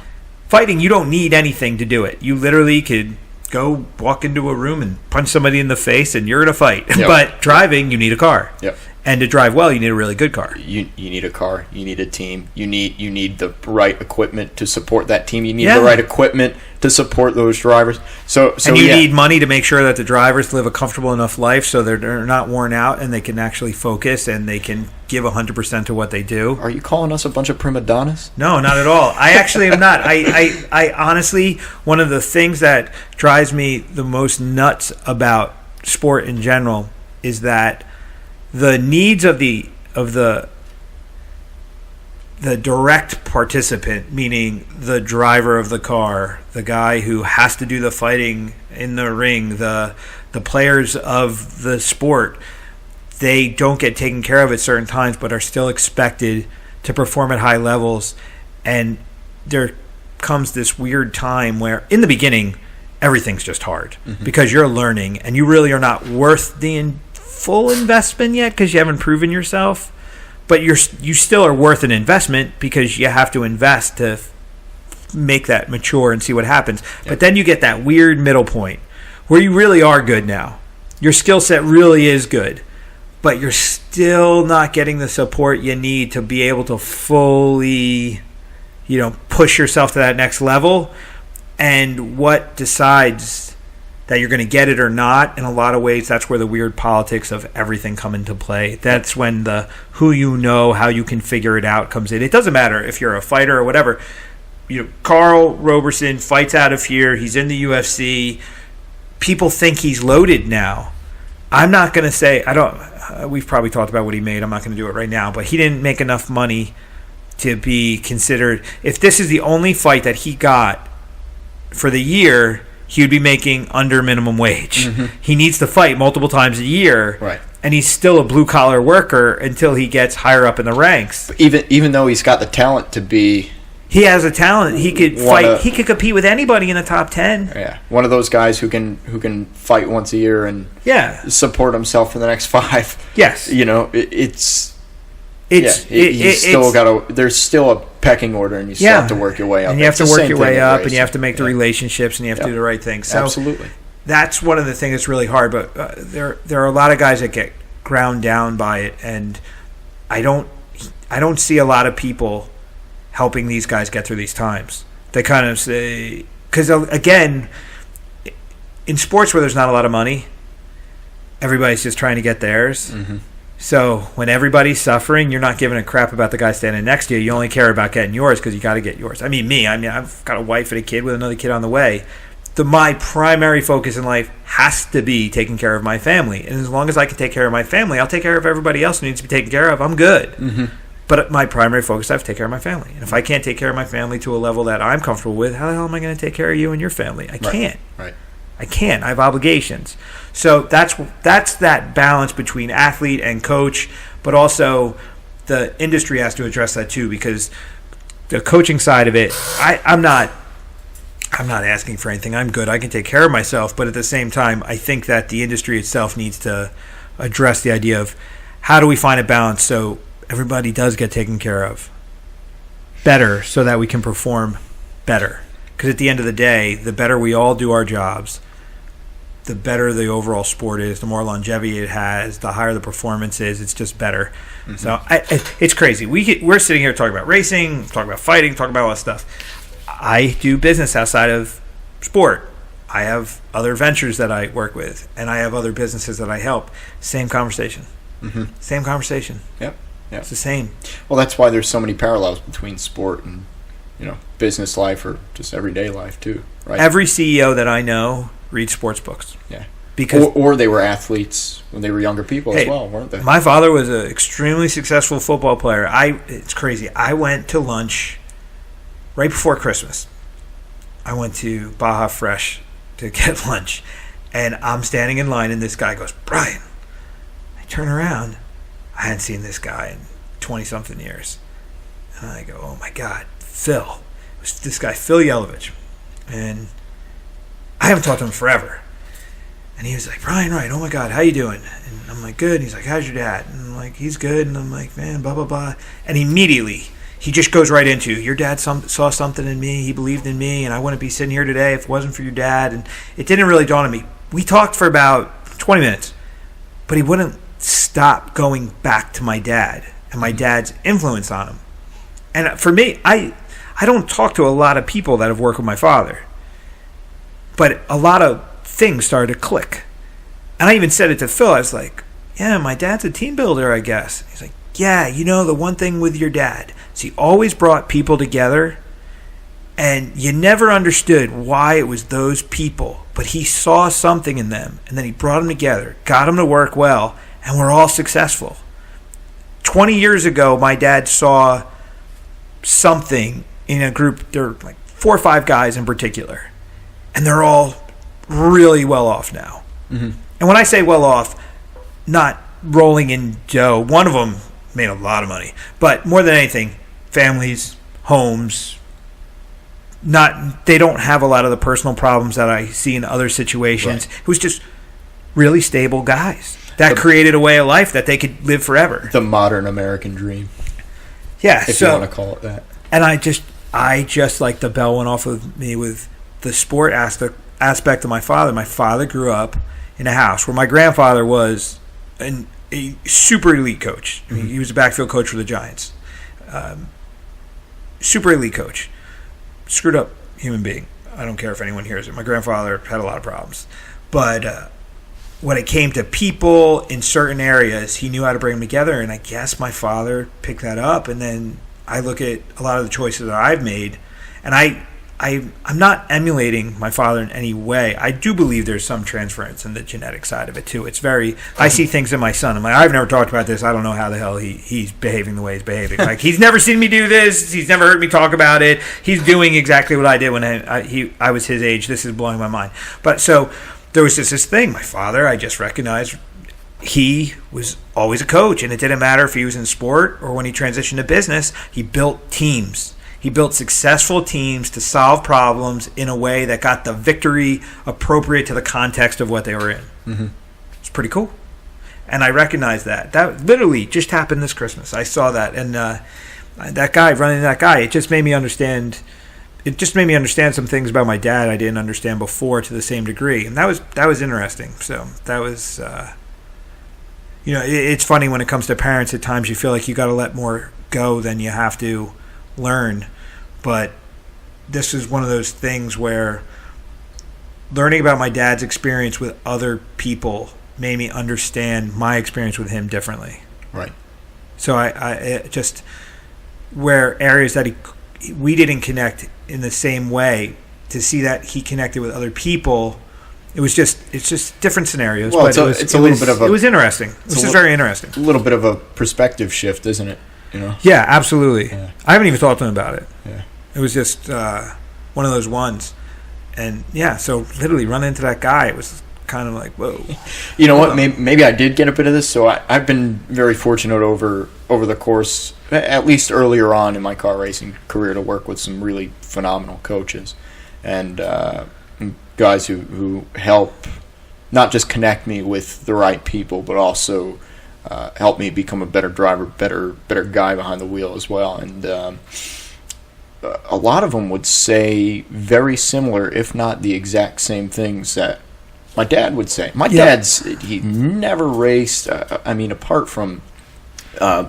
Fighting, you don't need anything to do it. You literally could go walk into a room and punch somebody in the face and you're in a fight. Yep. But driving, you need a car. Yep. And to drive well, you need a really good car. You need a car. You need a team. You need the right equipment to support that team. You need the right equipment to support those drivers. And you need money to make sure that the drivers live a comfortable enough life so they're not worn out and they can actually focus and they can give 100% to what they do. Are you calling us a bunch of prima donnas? No, not at all. I actually am not. I honestly, one of the things that drives me the most nuts about sport in general is that the needs of the direct participant, meaning the driver of the car, the guy who has to do the fighting in the ring, the players of the sport, they don't get taken care of at certain times but are still expected to perform at high levels. And there comes this weird time where in the beginning everything's just hard because you're learning and you really are not worth the full investment yet because you haven't proven yourself, but you still are worth an investment because you have to invest to make that mature and see what happens. Yep. But then you get that weird middle point where you really are good now. Your skill set really is good, but you're still not getting the support you need to be able to fully, push yourself to that next level. And what decides that you're going to get it or not, in a lot of ways, that's where the weird politics of everything come into play. That's when the who you know, how you can figure it out comes in. It doesn't matter if you're a fighter or whatever. Carl Roberson fights out of here. He's in the UFC. People think he's loaded now. I'm not going to say, we've probably talked about what he made. I'm not going to do it right now, but he didn't make enough money to be considered. If this is the only fight that he got for the year, he would be making under minimum wage. He needs to fight multiple times a year, right? And he's still a blue-collar worker until he gets higher up in the ranks. But even though he's got the talent to be... He has a talent. He could fight. He could compete with anybody in the top 10. Yeah, one of those guys who can fight once a year and support himself for the next 5. Yes. There's still a pecking order, and you still have to work your way up. And you have to work your way up, and you have to make the relationships, and you have to do the right thing. So absolutely, that's one of the things that's really hard. But there are a lot of guys that get ground down by it, and I don't see a lot of people helping these guys get through these times. They kind of say, because again, in sports where there's not a lot of money, everybody's just trying to get theirs. So when everybody's suffering, you're not giving a crap about the guy standing next to you. You only care about getting yours because you got to get yours. I mean, I've got a wife and a kid with another kid on the way. My primary focus in life has to be taking care of my family. And as long as I can take care of my family, I'll take care of everybody else who needs to be taken care of. I'm good. But my primary focus, I have to take care of my family. And if I can't take care of my family to a level that I'm comfortable with, how the hell am I going to take care of you and your family? I can't. Right. I can't. I have obligations. So that's that balance between athlete and coach, but also the industry has to address that too, because the coaching side of it, I'm not asking for anything. I'm good. I can take care of myself, but at the same time, I think that the industry itself needs to address the idea of how do we find a balance so everybody does get taken care of better so that we can perform better. Because at the end of the day, the better we all do our jobs, the better the overall sport is, the more longevity it has, the higher the performance is. It's just better. So it's crazy. We're sitting here talking about racing, talking about fighting, talking about all that stuff. I do business outside of sport. I have other ventures that I work with, and I have other businesses that I help. Same conversation. Same conversation. Yep. It's the same. Well, that's why there's so many parallels between sport and business life or just everyday life too, right? Every CEO that I know reads sports books. Yeah. Because or they were athletes when they were younger people as well, weren't they? My father was an extremely successful football player. It's crazy. I went to lunch right before Christmas. I went to Baja Fresh to get lunch, and I'm standing in line, and this guy goes, "Brian." I turn around. I hadn't seen this guy in 20-something years. And I go, oh my God, Phil. It was this guy, Phil Yelovich. And I haven't talked to him forever. And he was like, Brian Wright, oh my God, how you doing? And I'm like, good. And he's like, how's your dad? And I'm like, he's good. And I'm like, man, blah, blah, blah. And immediately, he just goes right into, your dad saw something in me. He believed in me. And I wouldn't be sitting here today if it wasn't for your dad. And it didn't really dawn on me. We talked for about 20 minutes. But he wouldn't stop going back to my dad and my dad's influence on him. And for me, I don't talk to a lot of people that have worked with my father. But a lot of things started to click. And I even said it to Phil. I was like, yeah, my dad's a team builder, I guess. He's like, yeah, the one thing with your dad is he always brought people together, and you never understood why it was those people, but he saw something in them, and then he brought them together, got them to work well, and we're all successful. 20 years ago, my dad saw something in a group. There were like 4 or 5 guys in particular, and they're all really well off now. Mm-hmm. And when I say well off, not rolling in dough. One of them made a lot of money, but more than anything, families, homes. They don't have a lot of the personal problems that I see in other situations. Right. It was just really stable guys that created a way of life that they could live forever. The modern American dream. Yeah, if you want to call it that. And I just like the bell went off of me with the sport aspect of my father. My father grew up in a house where my grandfather was a super elite coach. I mean, he was a backfield coach for the Giants. Super elite coach. Screwed up human being. I don't care if anyone hears it. My grandfather had a lot of problems. But when it came to people in certain areas, he knew how to bring them together. And I guess my father picked that up. And then I look at a lot of the choices that I've made, and I'm not emulating my father in any way. I do believe there's some transference in the genetic side of it too. It's I see things in my son. I'm like, I've never talked about this. I don't know how the hell he's behaving the way he's behaving. Like, he's never seen me do this. He's never heard me talk about it. He's doing exactly what I did when I was his age. This is blowing my mind. But so there was just this thing. My father, I just recognized he was always a coach, and it didn't matter if he was in sport or when he transitioned to business. He built teams. He built successful teams to solve problems in a way that got the victory appropriate to the context of what they were in. Mm-hmm. It's pretty cool. And I recognize that. That literally just happened this Christmas. I saw that. And that guy, running that guy, it just made me understand. It just made me understand some things about my dad I didn't understand before to the same degree. And that was interesting. So that was, it's funny when it comes to parents. At times you feel like you got to let more go than you have to learn, but this is one of those things where learning about my dad's experience with other people made me understand my experience with him differently. Right. So I just where areas that we didn't connect in the same way, to see that he connected with other people, it's just different scenarios. Well, but it was interesting. It was just very interesting. A little bit of a perspective shift, isn't it? Yeah, absolutely. Yeah. I haven't even talked to him about it. Yeah. It was just one of those ones. And yeah, so literally run into that guy. It was kind of like, whoa. You know what? Maybe I did get a bit of this. So I've been very fortunate over the course, at least earlier on in my car racing career, to work with some really phenomenal coaches and guys who help not just connect me with the right people, but also help me become a better driver, better guy behind the wheel as well. And a lot of them would say very similar, if not the exact same things that my dad would say. My dad's, he never raced, apart from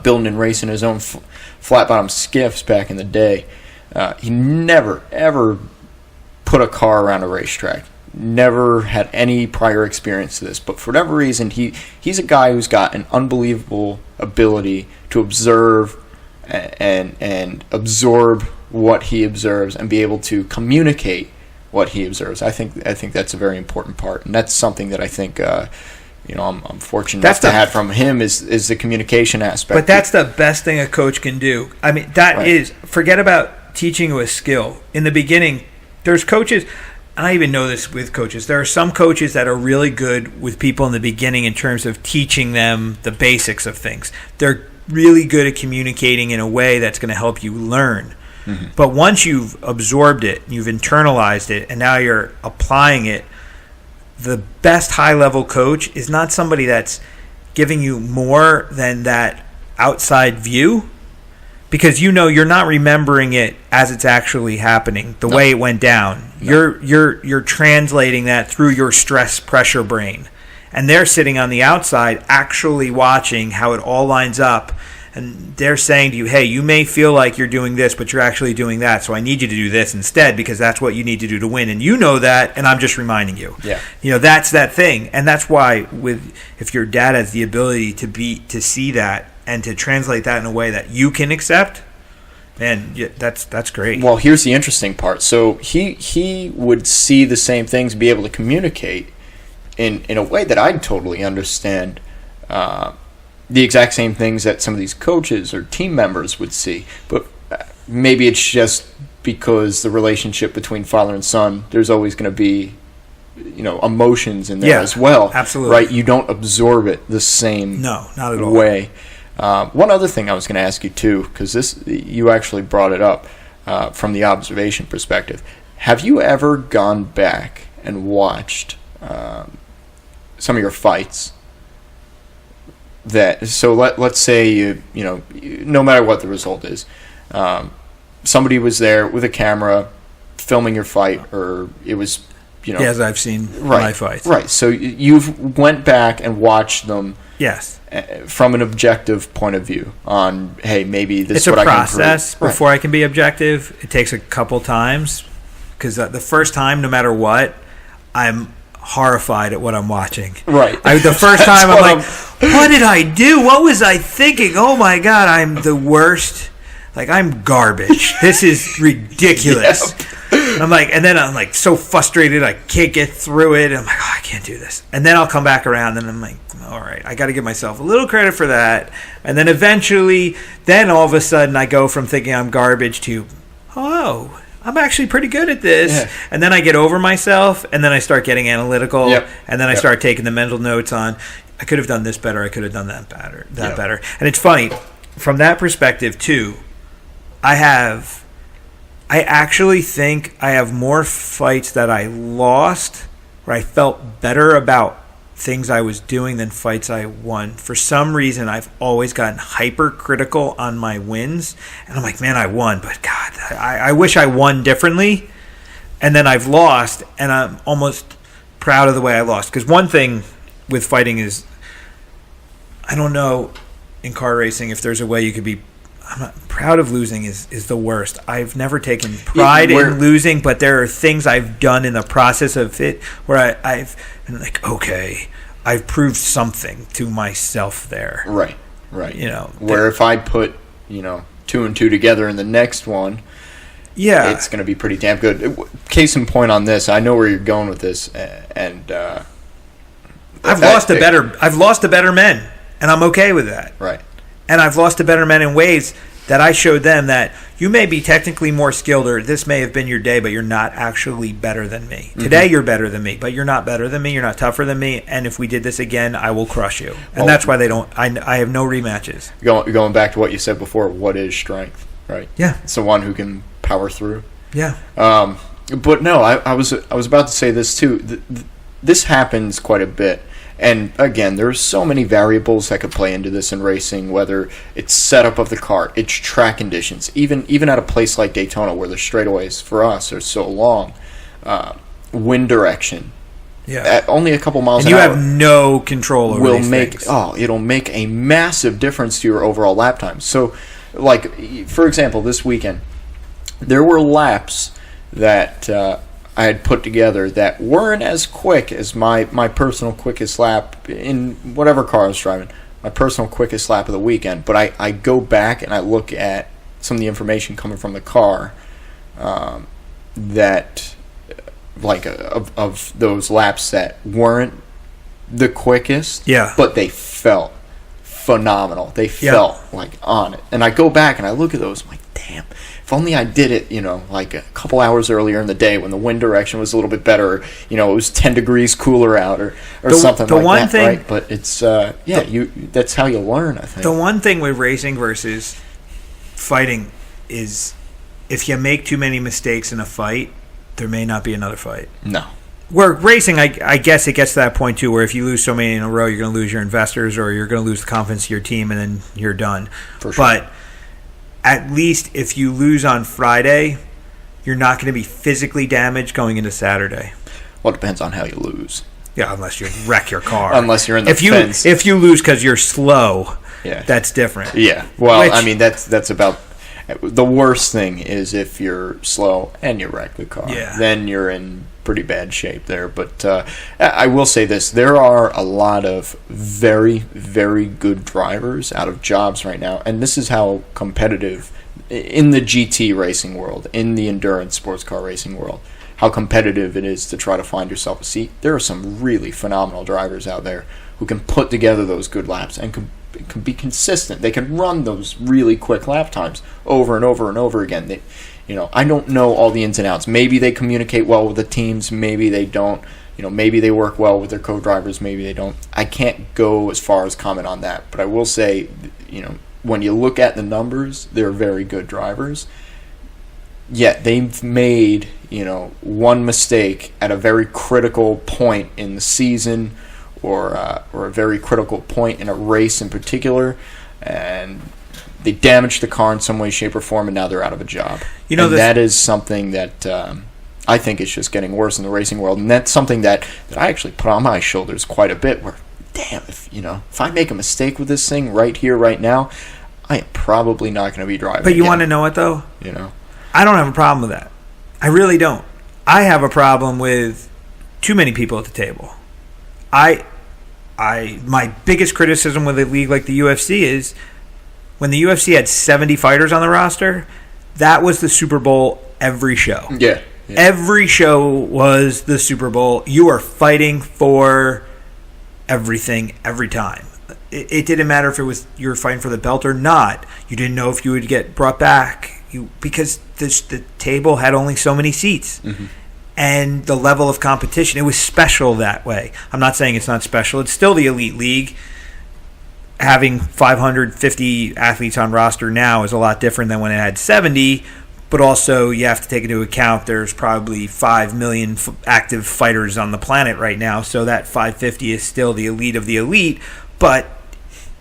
building and racing his own flat-bottom skiffs back in the day, he never, ever put a car around a racetrack. Never had any prior experience to this, but for whatever reason, he's a guy who's got an unbelievable ability to observe and absorb what he observes and be able to communicate what he observes. I think that's a very important part, and that's something that I think I'm fortunate enough to have from him is the communication aspect. But that's the best thing a coach can do. I mean, forget about teaching you a skill. In the beginning, there's coaches. I even know this with coaches. There are some coaches that are really good with people in the beginning in terms of teaching them the basics of things. They're really good at communicating in a way that's going to help you learn. Mm-hmm. But once you've absorbed it, you've internalized it, and now you're applying it, the best high-level coach is not somebody that's giving you more than that outside view, because you're not remembering it as it's actually happening, the way it went down. No. You're translating that through your stress pressure brain. And they're sitting on the outside actually watching how it all lines up. And they're saying to you, hey, you may feel like you're doing this, but you're actually doing that. So I need you to do this instead, because that's what you need to do to win. And you know that, and I'm just reminding you. Yeah. That's that thing. And that's why if your dad has the ability to see that and to translate that in a way that you can accept, man, that's great. Well, here's the interesting part. So he would see the same things, be able to communicate in a way that I'd totally understand. The exact same things that some of these coaches or team members would see. But maybe it's just because the relationship between father and son, there's always going to be, emotions in there as well. Absolutely. Right? You don't absorb it the same not at all. way. One other thing I was going to ask you, too, because you actually brought it up from the observation perspective. Have you ever gone back and watched some of your fights? Let's say no matter what the result is, somebody was there with a camera filming your fight, or it was as I've seen my fights, right? So you've went back and watched them, yes, from an objective point of view on, hey, maybe this is what I can improve. It's a process before I can be objective. It takes a couple times, because the first time, no matter what, I'm horrified at what I'm watching. Right. The first time I'm like, what did I do? What was I thinking? Oh my God, I'm the worst. Like, I'm garbage. This is ridiculous. Yep. And then I'm like so frustrated I can't get through it. I'm like, I can't do this. And then I'll come back around and I'm like, all right, I got to give myself a little credit for that. And then eventually, all of a sudden I go from thinking I'm garbage to, oh, I'm actually pretty good at this. Yeah. And then I get over myself, and then I start getting analytical, and then I start taking the mental notes on, I could have done this better, I could have done that better. And it's funny, from that perspective, too, I actually think I have more fights that I lost where I felt better about things I was doing than fights I won. For some reason, I've always gotten hypercritical on my wins, and I'm like, man, I won, but God, I wish I won differently. And then I've lost, and I'm almost proud of the way I lost. Because one thing with fighting is, I don't know in car racing if there's a way you could be. I'm not proud of losing is the worst. I've never taken pride in losing, but there are things I've done in the process of it where I've been like, okay, I've proved something to myself there. Right. If I put, 2 and 2 together in the next one, it's going to be pretty damn good. Case in point on this, I know where you're going with this, and I've lost to better men, and I'm okay with that. Right. And I've lost to better men in ways that I showed them that you may be technically more skilled, or this may have been your day, but you're not actually better than me. Today you're better than me, but you're not better than me. You're not tougher than me. And if we did this again, I will crush you. And that's why they don't. I have no rematches. Going back to what you said before, what is strength? Right. Yeah. It's the one who can power through. Yeah. But no, I was about to say this too. This happens quite a bit. And again, there's so many variables that could play into this in racing, whether it's setup of the car, it's track conditions, even at a place like Daytona where the straightaways for us are so long, wind direction. Yeah. At only a couple miles an hour. And you have no control over these things. It'll make a massive difference to your overall lap time. So, like, for example, this weekend, there were laps that I had put together that weren't as quick as my personal quickest lap in whatever car I was driving, my personal quickest lap of the weekend. But I go back and I look at some of the information coming from the car that, like, of those laps that weren't the quickest, yeah, but they felt phenomenal. They felt like on it. And I go back and I look at those, I'm like, damn, if only I did it, like a couple hours earlier in the day when the wind direction was a little bit better, it was 10 degrees cooler out or something like that, right? But it's, that's how you learn, I think. The one thing with racing versus fighting is if you make too many mistakes in a fight, there may not be another fight. No. Where racing, I guess it gets to that point, too, where if you lose so many in a row, you're going to lose your investors or you're going to lose the confidence of your team and then you're done. For sure. But at least if you lose on Friday, you're not going to be physically damaged going into Saturday. Well, it depends on how you lose. Yeah, unless you wreck your car. Unless you're in the fence. If you lose because you're slow, that's different. Yeah. Well, that's about... The worst thing is if you're slow and you wreck the car. Yeah. Then you're in pretty bad shape there. But I will say this. There are a lot of very, very good drivers out of jobs right now. And this is how competitive, in the GT racing world, in the endurance sports car racing world, how competitive it is to try to find yourself a seat. There are some really phenomenal drivers out there who can put together those good laps and can be consistent. They can run those really quick lap times over and over and over again. I don't know all the ins and outs. Maybe they communicate well with the teams. Maybe they don't. Maybe they work well with their co-drivers. Maybe they don't. I can't go as far as comment on that. But I will say, when you look at the numbers, they're very good drivers. Yet they've made, one mistake at a very critical point in the season or a very critical point in a race in particular, and they damaged the car in some way, shape, or form, and now they're out of a job. That is something that I think is just getting worse in the racing world, and that's something that I actually put on my shoulders quite a bit, where, damn, if I make a mistake with this thing right here, right now, I am probably not going to be driving But you again. Want to know what, though? I don't have a problem with that. I really don't. I have a problem with too many people at the table. My biggest criticism with a league like the UFC is when the UFC had 70 fighters on the roster, that was the Super Bowl every show. Yeah. Every show was the Super Bowl. You are fighting for everything every time. It didn't matter if you were fighting for the belt or not. You didn't know if you would get brought back because the table had only so many seats. Mm-hmm. And the level of competition, it was special that way. I'm not saying it's not special. It's still the elite league. Having 550 athletes on roster now is a lot different than when it had 70, but also you have to take into account there's probably 5 million active fighters on the planet right now, so that 550 is still the elite of the elite, but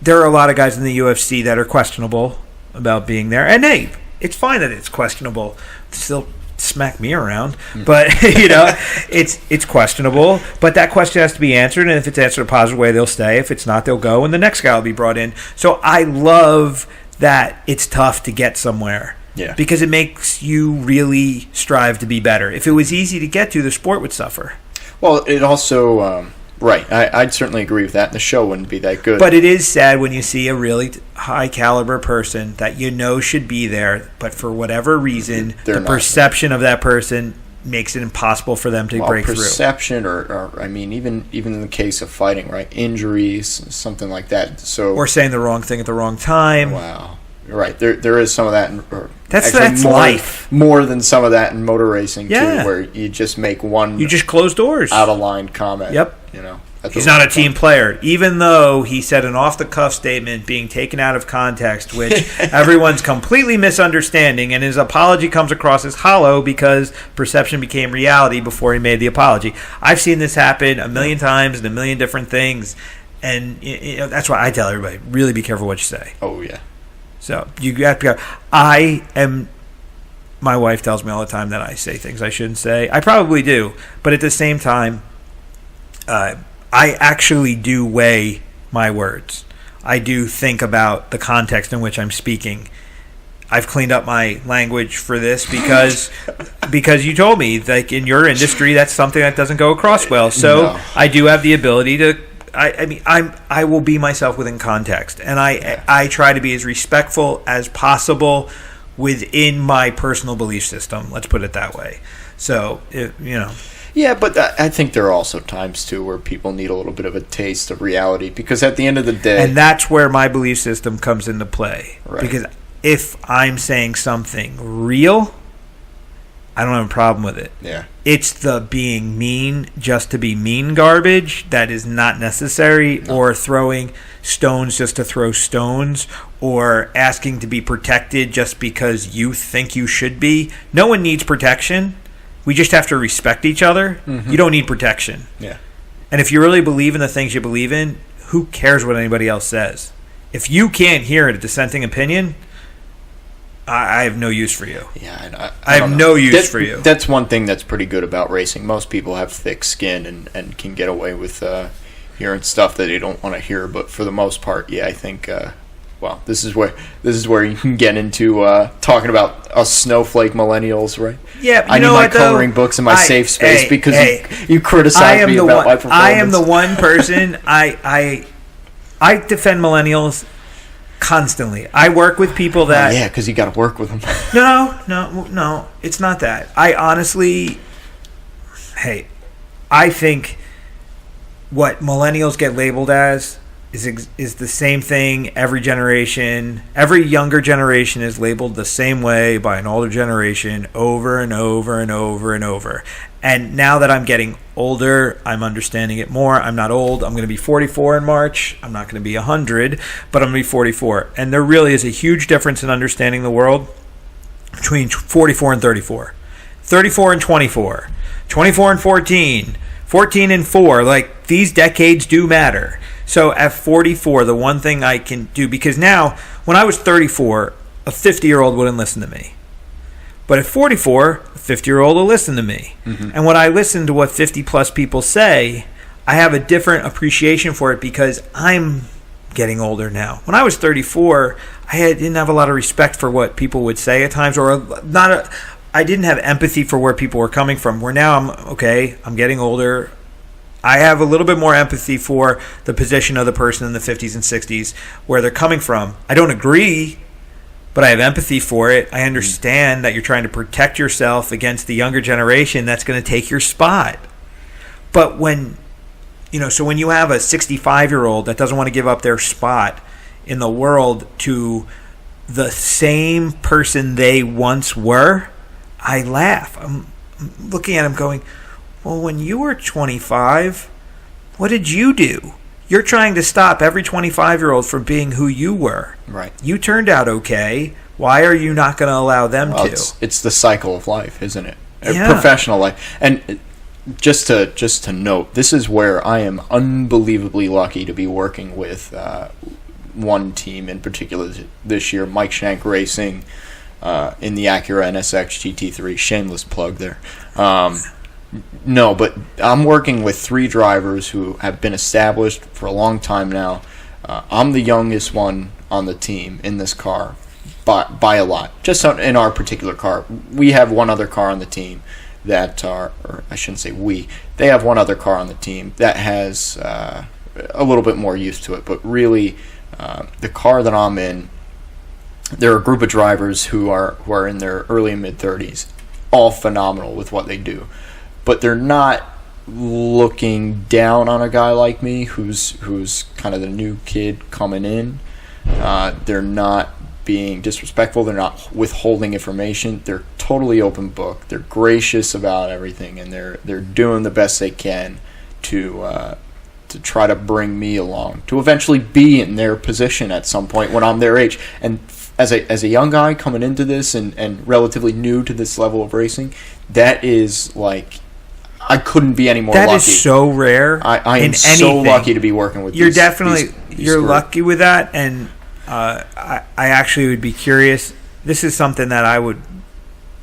there are a lot of guys in the UFC that are questionable about being there. And hey, it's fine that it's questionable. Still smack me around, but it's questionable, but that question has to be answered, and if it's answered a positive way, they'll stay. If it's not, they'll go, and the next guy will be brought in. So I love that it's tough to get somewhere, because it makes you really strive to be better. If it was easy to get to, the sport would suffer. Well, it also right, I'd certainly agree with that. The show wouldn't be that good. But it is sad when you see a really high-caliber person that should be there, but for whatever reason, the perception of that person makes it impossible for them to break through. Perception, or I mean, even in the case of fighting, right? Injuries, something like that. Or saying the wrong thing at the wrong time. Wow. Right, there is some of that. That's life. More than some of that in motor racing, too, where you just make one... You just close doors. Out-of-line comment. Yep. He's not a team player, even though he said an off-the-cuff statement being taken out of context, which everyone's completely misunderstanding, and his apology comes across as hollow because perception became reality before he made the apology. I've seen this happen a million times in a million different things, and that's why I tell everybody, really be careful what you say. Oh, yeah. So you have to go. My wife tells me all the time that I say things I shouldn't say. I probably do, but at the same time, I actually do weigh my words. I do think about the context in which I'm speaking. I've cleaned up my language for this because you told me, like, in your industry, that's something that doesn't go across well. So I do have the ability to. I will be myself within context, and I try to be as respectful as possible within my personal belief system. Let's put it that way. So Yeah, but I think there are also times, too, where people need a little bit of a taste of reality, because at the end of the day... And that's where my belief system comes into play. Right. Because if I'm saying something real, I don't have a problem with it. Yeah. It's the being mean just to be mean garbage that is not necessary, or throwing stones just to throw stones, or asking to be protected just because you think you should be. No one needs protection. We just have to respect each other. Mm-hmm. You don't need protection. Yeah. And if you really believe in the things you believe in, who cares what anybody else says? If you can't hear a dissenting opinion, I have no use for you. Yeah, and I have don't know. no use for you. That's one thing that's pretty good about racing. Most people have thick skin and can get away with hearing stuff that they don't want to hear. But for the most part, yeah, I think... well, this is where you can get into talking about us snowflake millennials, right? Yeah, I need my coloring books in my safe space because you criticize me about my performance. I am the one person. I defend millennials constantly. I work with people that... yeah, because you got to work with them. No, it's not that. I honestly... I think what millennials get labeled as is the same thing every generation. Every younger generation is labeled the same way by an older generation over and over and over and over. And now that I'm getting older, I'm understanding it more. I'm not old. I'm going to be 44 in March. I'm not going to be 100, but I'm going to be 44. And there really is a huge difference in understanding the world between 44 and 34. 34 and 24. 24 and 14. 14 and 4. Like, these decades do matter. So at 44, the one thing I can do, because now, when I was 34, a 50-year-old wouldn't listen to me. But at 44, a 50-year-old will listen to me. Mm-hmm. And when I listen to what 50-plus people say, I have a different appreciation for it because I'm getting older now. When I was 34, didn't have a lot of respect for what people would say at times, or I didn't have empathy for where people were coming from. Where now I'm getting older. I have a little bit more empathy for the position of the person in the 50s and 60s, where they're coming from. I don't agree, but I have empathy for it. I understand that you're trying to protect yourself against the younger generation that's going to take your spot. But when you have a 65-year-old that doesn't want to give up their spot in the world to the same person they once were, I laugh. I'm looking at him going, well, when you were 25, what did you do? You're trying to stop every 25-year-old from being who you were. Right. You turned out okay. Why are you not going to allow them to? It's the cycle of life, isn't it? Yeah. Professional life. And just to note, this is where I am unbelievably lucky to be working with one team in particular this year, Mike Shank Racing, in the Acura NSX GT3. Shameless plug there. No, but I'm working with 3 drivers who have been established for a long time now. I'm the youngest one on the team in this car by a lot. Just in our particular car. We have one other car on the team that are, or I shouldn't say we, they have one other car on the team that has a little bit more use to it. But really, the car that I'm in, there are a group of drivers who are in their early and mid-30s, all phenomenal with what they do. But they're not looking down on a guy like me who's kind of the new kid coming in. They're not being disrespectful. They're not withholding information. They're totally open book. They're gracious about everything, and they're doing the best they can to try to bring me along, to eventually be in their position at some point when I'm their age. And as a young guy coming into this and relatively new to this level of racing, that is like, I couldn't be any more lucky. That is so rare. I am so lucky to be working with you're these. You're lucky with that, and I actually would be curious. This is something that I would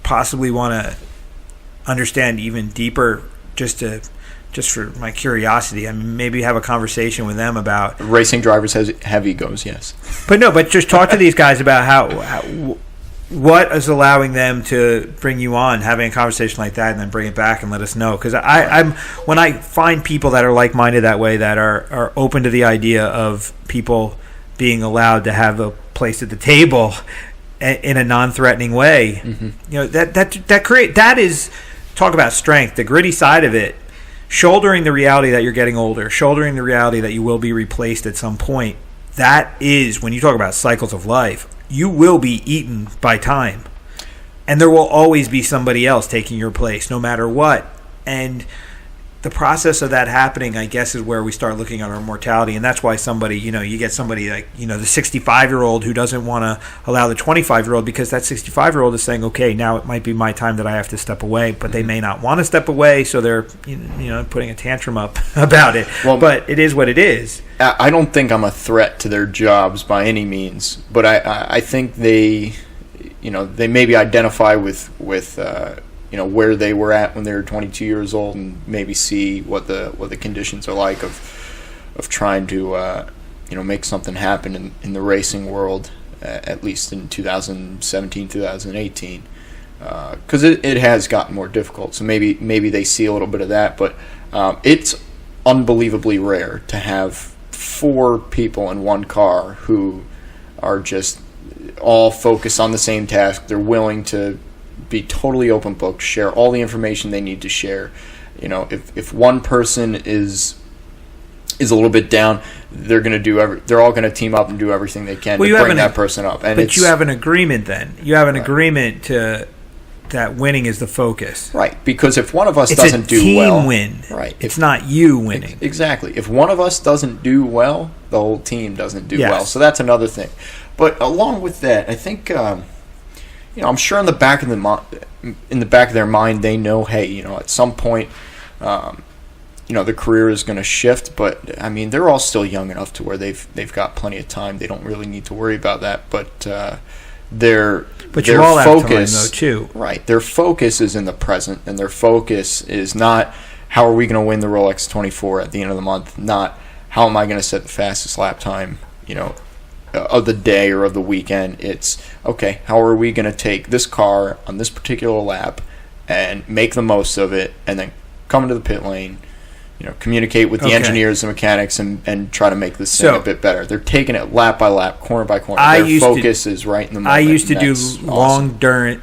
possibly want to understand even deeper, just for my curiosity. I mean, maybe have a conversation with them about... Racing drivers have egos, yes. But just talk to these guys about how what is allowing them to bring you on, having a conversation like that, and then bring it back and let us know. Because I'm when I find people that are like-minded that way, that are open to the idea of people being allowed to have a place at the table in a non-threatening way, that is talk about strength, the gritty side of it, shouldering the reality that you're getting older, shouldering the reality that you will be replaced at some point, that is, when you talk about cycles of life, you will be eaten by time. And there will always be somebody else taking your place, no matter what. And the process of that happening, I guess, is where we start looking at our mortality. And that's why somebody, you get somebody like, the 65-year-old who doesn't want to allow the 25-year-old, because that 65-year-old is saying, okay, now it might be my time that I have to step away. But they may not want to step away, so they're, putting a tantrum up about it. Well, but it is what it is. I don't think I'm a threat to their jobs by any means, but I think they maybe identify with where they were at when they were 22 years old, and maybe see what the conditions are like of trying to make something happen in the racing world, at least in 2017, 2018, because it has gotten more difficult. So maybe they see a little bit of that, but it's unbelievably rare to have 4 people in one car who are just all focused on the same task. They're willing to be totally open book, share all the information they need to share. If one person is a little bit down, they're going to they're all going to team up and do everything they can to bring that person up. But you have an agreement then. You have an agreement that winning is the focus. Right, because if one of us doesn't do well... It's a team win. Right. It's not you winning. Exactly. If one of us doesn't do well, the whole team doesn't do well. So that's another thing. But along with that, I think... I'm sure in the back of their mind, they know, hey, at some point, the career is going to shift. But I mean, they're all still young enough to where they've got plenty of time. They don't really need to worry about that. But their focus, have time, though, too. Right? Their focus is in the present, and their focus is not how are we going to win the Rolex 24 at the end of the month. Not how am I going to set the fastest lap time, of the day or of the weekend. It's, okay, how are we going to take this car on this particular lap and make the most of it, and then come into the pit lane, communicate with the engineers and mechanics and try to make this thing a bit better. They're taking it lap by lap, corner by corner. Their focus is right in the moment. I used to do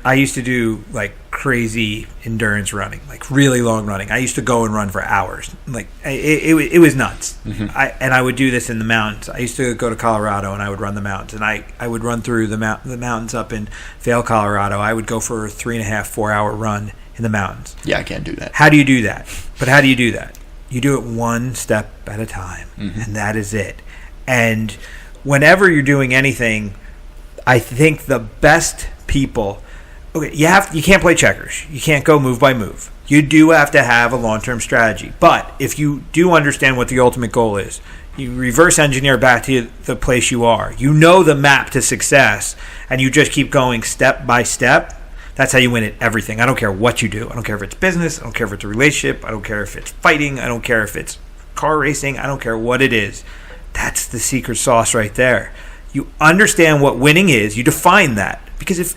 I used to do like crazy endurance running, like really long running. I used to go and run for hours. Like it was nuts. Mm-hmm. I would do this in the mountains. I used to go to Colorado and I would run the mountains, and I would run through the mountains up in Vail, Colorado. I would go for a 3.5-4 hour run in the mountains. Yeah, I can't do that. How do you do that? But how do you do that? You do it one step at a time, and that is it. And whenever you're doing anything, I think the best people, you can't play checkers. You can't go move by move. You do have to have a long-term strategy. But if you do understand what the ultimate goal is, you reverse engineer back to the place you are. You know the map to success, and you just keep going step by step. That's how you win at everything. I don't care what you do. I don't care if it's business. I don't care if it's a relationship. I don't care if it's fighting. I don't care if it's car racing. I don't care what it is. That's the secret sauce right there. You understand what winning is. You define that. Because if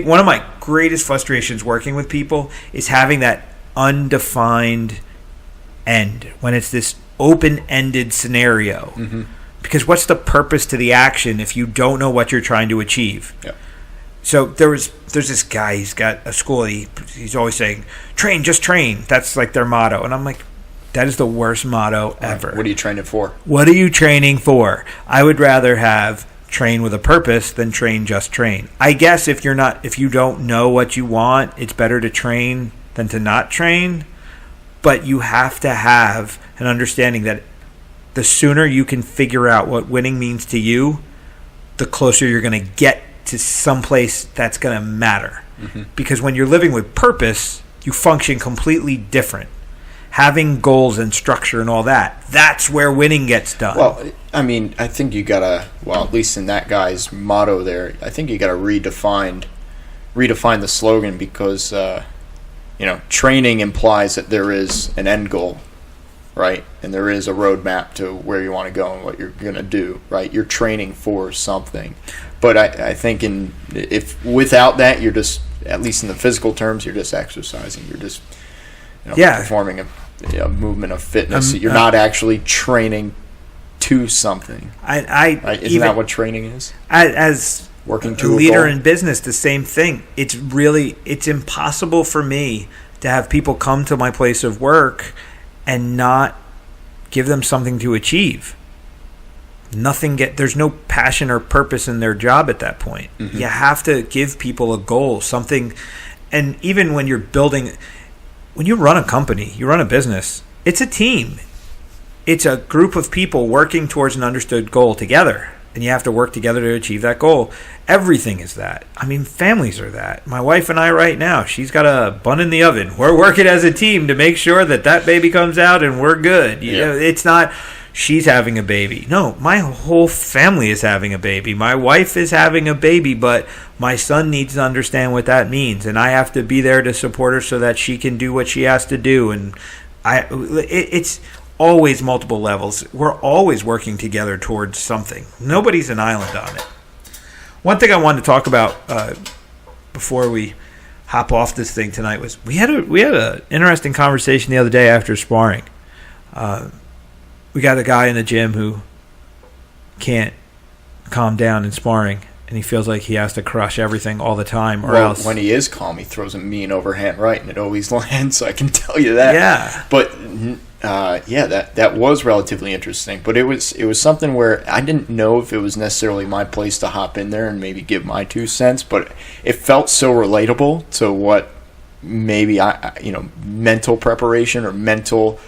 one of my greatest frustrations working with people is having that undefined end, when it's this open-ended scenario. Mm-hmm. Because what's the purpose to the action if you don't know what you're trying to achieve? Yeah. So there's this guy, he's got a school, he's always saying, train, just train. That's like their motto. And I'm like, that is the worst motto ever. What are you training for? What are you training for? I would rather have train with a purpose than just train. I guess if you don't know what you want, it's better to train than to not train. But you have to have an understanding that the sooner you can figure out what winning means to you, the closer you're going to get to some place that's going to matter. Mm-hmm. Because when you're living with purpose, you function completely different. Having goals and structure and all that, that's where winning gets done. Well, I mean, I think you got to, at least in that guy's motto there, I think you got to redefine the slogan, because, training implies that there is an end goal, right? And there is a roadmap to where you want to go and what you're going to do, right? You're training for something. But I think if without that, you're just, at least in the physical terms, you're just exercising. You're just performing a movement of fitness. You're not actually training to something. Right? Isn't that what training is? As working to a leader goal? In business, the same thing. It's impossible for me to have people come to my place of work and not give them something to achieve. There's no passion or purpose in their job at that point. Mm-hmm. You have to give people a goal, something. And even when you run a company, you run a business, it's a team. It's a group of people working towards an understood goal together. And you have to work together to achieve that goal. Everything is that. I mean, families are that. My wife and I right now, she's got a bun in the oven. We're working as a team to make sure that baby comes out and we're good. You know, it's not she's having a baby. No, my whole family is having a baby. My wife is having a baby, but my son needs to understand what that means. And I have to be there to support her so that she can do what she has to do. And it's always multiple levels. We're always working together towards something. Nobody's an island on it. One thing I wanted to talk about before we hop off this thing tonight was we had an interesting conversation the other day after sparring. We got a guy in the gym who can't calm down in sparring, and he feels like he has to crush everything all the time, or else. When he is calm, he throws a mean overhand right, and it always lands. I can tell you that. Yeah. But that was relatively interesting. But it was something where I didn't know if it was necessarily my place to hop in there and maybe give my 2 cents. But it felt so relatable to what maybe mental preparation or mental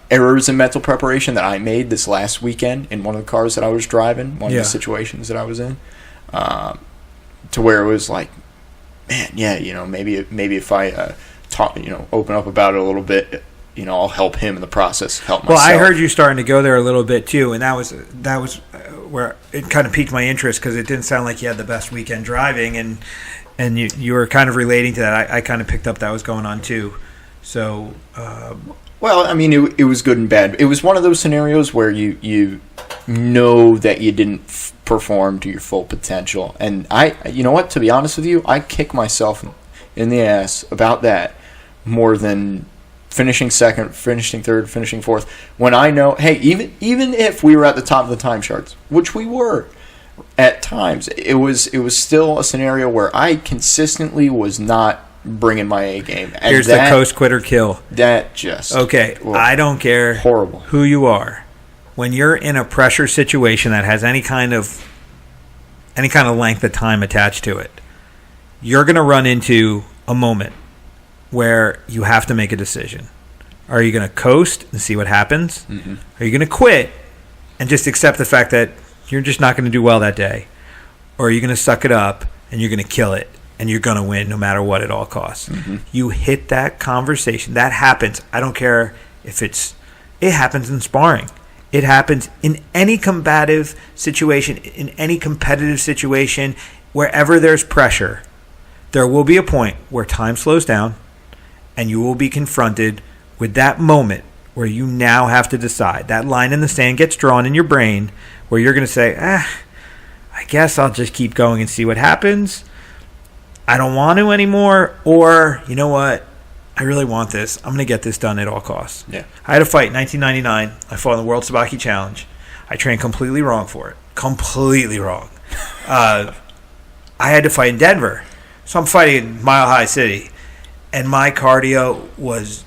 errors in mental preparation that I made this last weekend in one of the cars that I was driving, one of the situations that I was in, to where it was like, man, maybe if I talk, open up about it a little bit, I'll help him in the process, help myself. Well, I heard you starting to go there a little bit too, and that was where it kind of piqued my interest, because it didn't sound like you had the best weekend driving, and you were kind of relating to that. I kind of picked up that was going on too. So. Well, I mean, it was good and bad. It was one of those scenarios where you know that you didn't perform to your full potential. And you know what, to be honest with you, I kick myself in the ass about that more than finishing second, finishing third, finishing fourth. When I know, hey, even if we were at the top of the time charts, which we were at times, it was still a scenario where I consistently was not bringing my A game. And here's the coast quitter kill. That just I don't care who you are. When you're in a pressure situation that has any kind of length of time attached to it, you're going to run into a moment where you have to make a decision. Are you going to coast and see what happens? Mm-hmm. Are you going to quit and just accept the fact that you're just not going to do well that day? Or are you going to suck it up and you're going to kill it? And you're going to win no matter what at all costs. Mm-hmm. You hit that conversation. That happens. I don't care if it happens in sparring. It happens in any combative situation, in any competitive situation. Wherever there's pressure, there will be a point where time slows down and you will be confronted with that moment where you now have to decide. That line in the sand gets drawn in your brain where you're going to say, I guess I'll just keep going and see what happens. I don't want to anymore, or you know what? I really want this. I'm going to get this done at all costs. Yeah. I had a fight in 1999. I fought in the World Sabaki Challenge. I trained completely wrong for it. Completely wrong. I had to fight in Denver. So I'm fighting in Mile High City, and my cardio was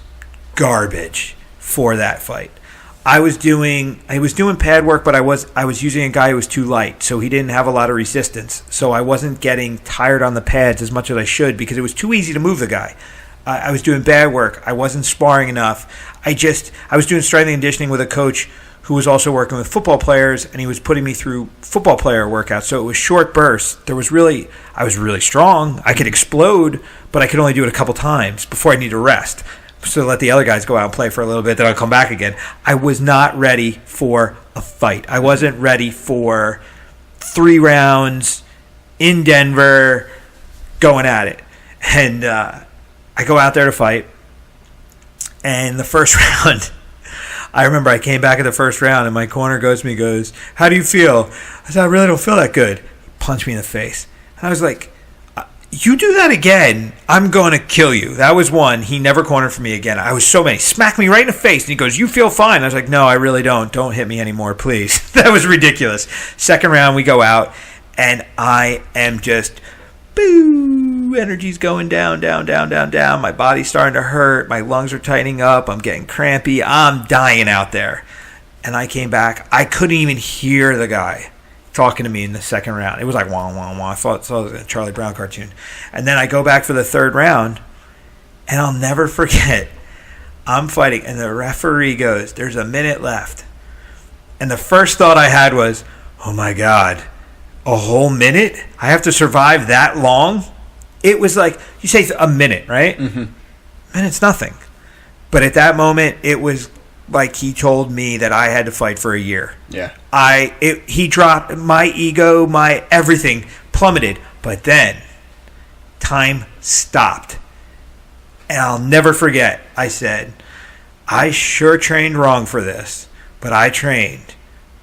garbage for that fight. I was doing pad work, but I was using a guy who was too light, so he didn't have a lot of resistance. So I wasn't getting tired on the pads as much as I should because it was too easy to move the guy. I was doing bad work. I wasn't sparring enough. I was doing strength and conditioning with a coach who was also working with football players, and he was putting me through football player workouts. So it was short bursts. I was really strong. I could explode, but I could only do it a couple times before I need to rest. So let the other guys go out and play for a little bit, then I'll come back again. I was not ready for a fight. I wasn't ready for 3 rounds in Denver going at it. And I go out there to fight. And the first round, I remember I came back in the first round and my corner goes to me, goes, "How do you feel?" I said, "I really don't feel that good." He punched me in the face. And I was like, "You do that again, I'm going to kill you." That was one. He never cornered for me again. I was so mad. He smacked me right in the face, and he goes, "You feel fine." I was like, "No, I really don't. Don't hit me anymore, please." That was ridiculous. Second round, we go out, and I am just, boo. energy's going down, down, down, down, down. My body's starting to hurt. My lungs are tightening up. I'm getting crampy. I'm dying out there. And I came back. I couldn't even hear the guy talking to me in the second round. It was like wah, wah, wah. I thought it was a Charlie Brown cartoon. And then I go back for the third round, and I'll never forget. I'm fighting, and the referee goes, there's a minute left. And the first thought I had was, oh my God, a whole minute? I have to survive that long? It was like, you say a minute, right? Mm-hmm. Minute's nothing. But at that moment, it was like he told me that I had to fight for a year. Yeah. He dropped my ego, my everything plummeted. But then time stopped. And I'll never forget, I said, I sure trained wrong for this, but I trained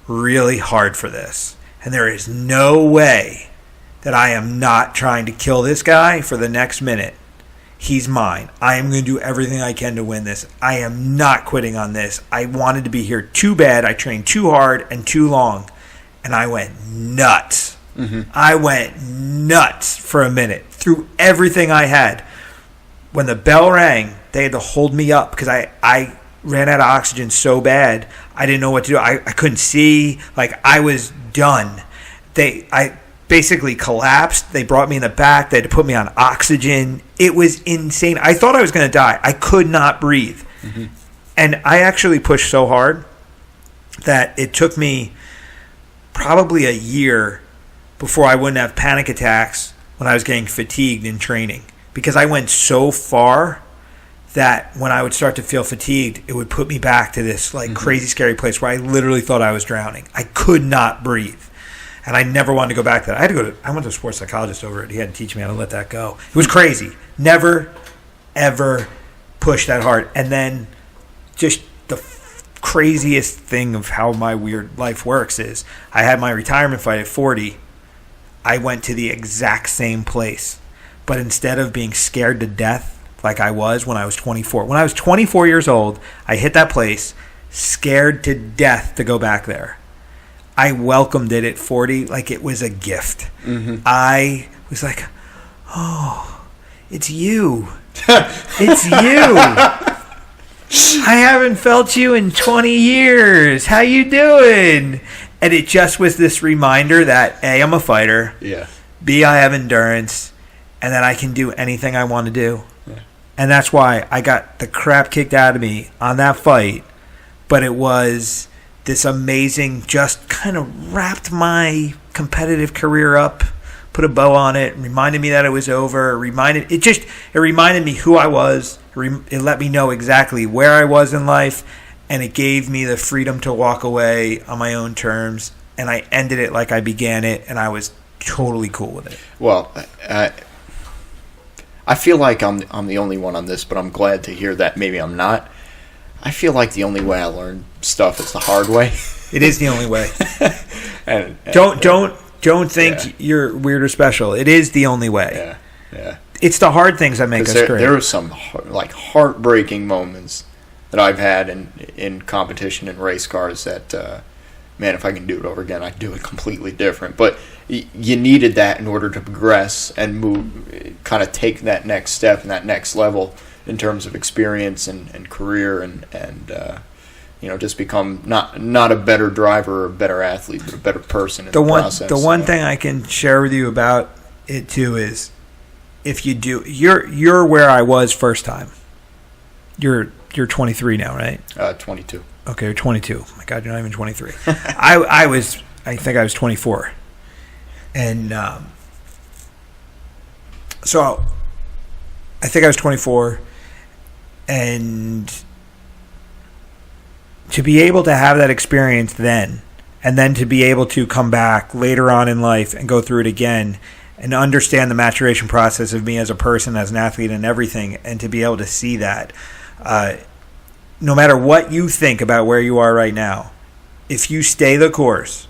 really hard for this. And there is no way that I am not trying to kill this guy for the next minute. He's mine. I am going to do everything I can to win this. I am not quitting on this. I wanted to be here too bad. I trained too hard and too long. And I went nuts. Mm-hmm. I went nuts for a minute. Threw everything I had. When the bell rang, they had to hold me up because I ran out of oxygen so bad. I didn't know what to do. I couldn't see. Like, I was done. I basically collapsed. They brought me in the back. They had to put me on oxygen. It was insane. I thought I was going to die. I could not breathe. Mm-hmm. And I actually pushed so hard that it took me probably a year before I wouldn't have panic attacks when I was getting fatigued in training. Because I went so far that when I would start to feel fatigued, it would put me back to this like crazy, scary place where I literally thought I was drowning. I could not breathe. And I never wanted to go back to that. I went to a sports psychologist over it. He had to teach me how to let that go. It was crazy. Never, ever pushed that hard. And then just the craziest thing of how my weird life works is I had my retirement fight at 40. I went to the exact same place. But instead of being scared to death like I was when I was 24. When I was 24 years old, I hit that place, scared to death to go back there. I welcomed it at 40 like it was a gift. Mm-hmm. I was like, oh, it's you. It's you. I haven't felt you in 20 years. How you doing? And it just was this reminder that A, I'm a fighter. Yeah. B, I have endurance. And that I can do anything I want to do. Yeah. And that's why I got the crap kicked out of me on that fight. But it was this amazing, just kind of wrapped my competitive career up, put a bow on it, reminded me that it was over. It reminded me who I was. It let me know exactly where I was in life. And it gave me the freedom to walk away on my own terms. And I ended it like I began it. And I was totally cool with it. Well, I feel like I'm the only one on this, but I'm glad to hear that maybe I'm not. I feel like the only way I learn stuff is the hard way. It is the only way. and don't think you're weird or special. It is the only way. Yeah. It's the hard things that make us great. There are some heartbreaking moments that I've had in competition in race cars that, man, if I can do it over again, I'd do it completely different. But you needed that in order to progress and move, kind of take that next step and that next level in terms of experience and career and just become not a better driver or a better athlete, but a better person in the process. The one thing I can share with you about it too is if you do, you're where I was first time. You're 23 now, right? 22. Okay, you're 22. My God, you're not even 23. I think I was 24. And so I think I was 24. And to be able to have that experience then, and then to be able to come back later on in life and go through it again and understand the maturation process of me as a person, as an athlete and everything, and to be able to see that, no matter what you think about where you are right now, if you stay the course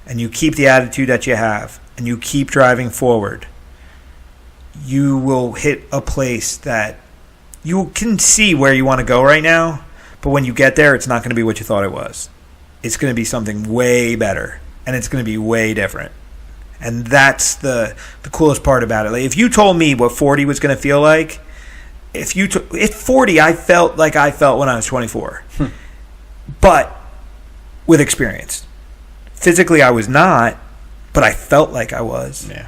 and you keep the attitude that you have and you keep driving forward, you will hit a place that you can see where you want to go right now, but when you get there, it's not going to be what you thought it was. It's going to be something way better, and it's going to be way different. And that's the coolest part about it. Like, if you told me what 40 was going to feel like, if 40, I felt like I felt when I was 24. But with experience. Physically, I was not, but I felt like I was. Yeah.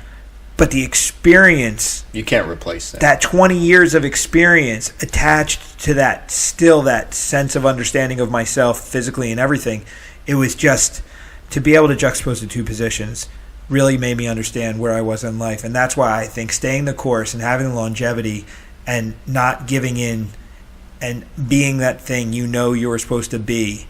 But the experience, you can't replace that. That 20 years of experience attached to that sense of understanding of myself physically and everything, it was just to be able to juxtapose the two positions really made me understand where I was in life. And that's why I think staying the course and having the longevity and not giving in and being that thing you know you were supposed to be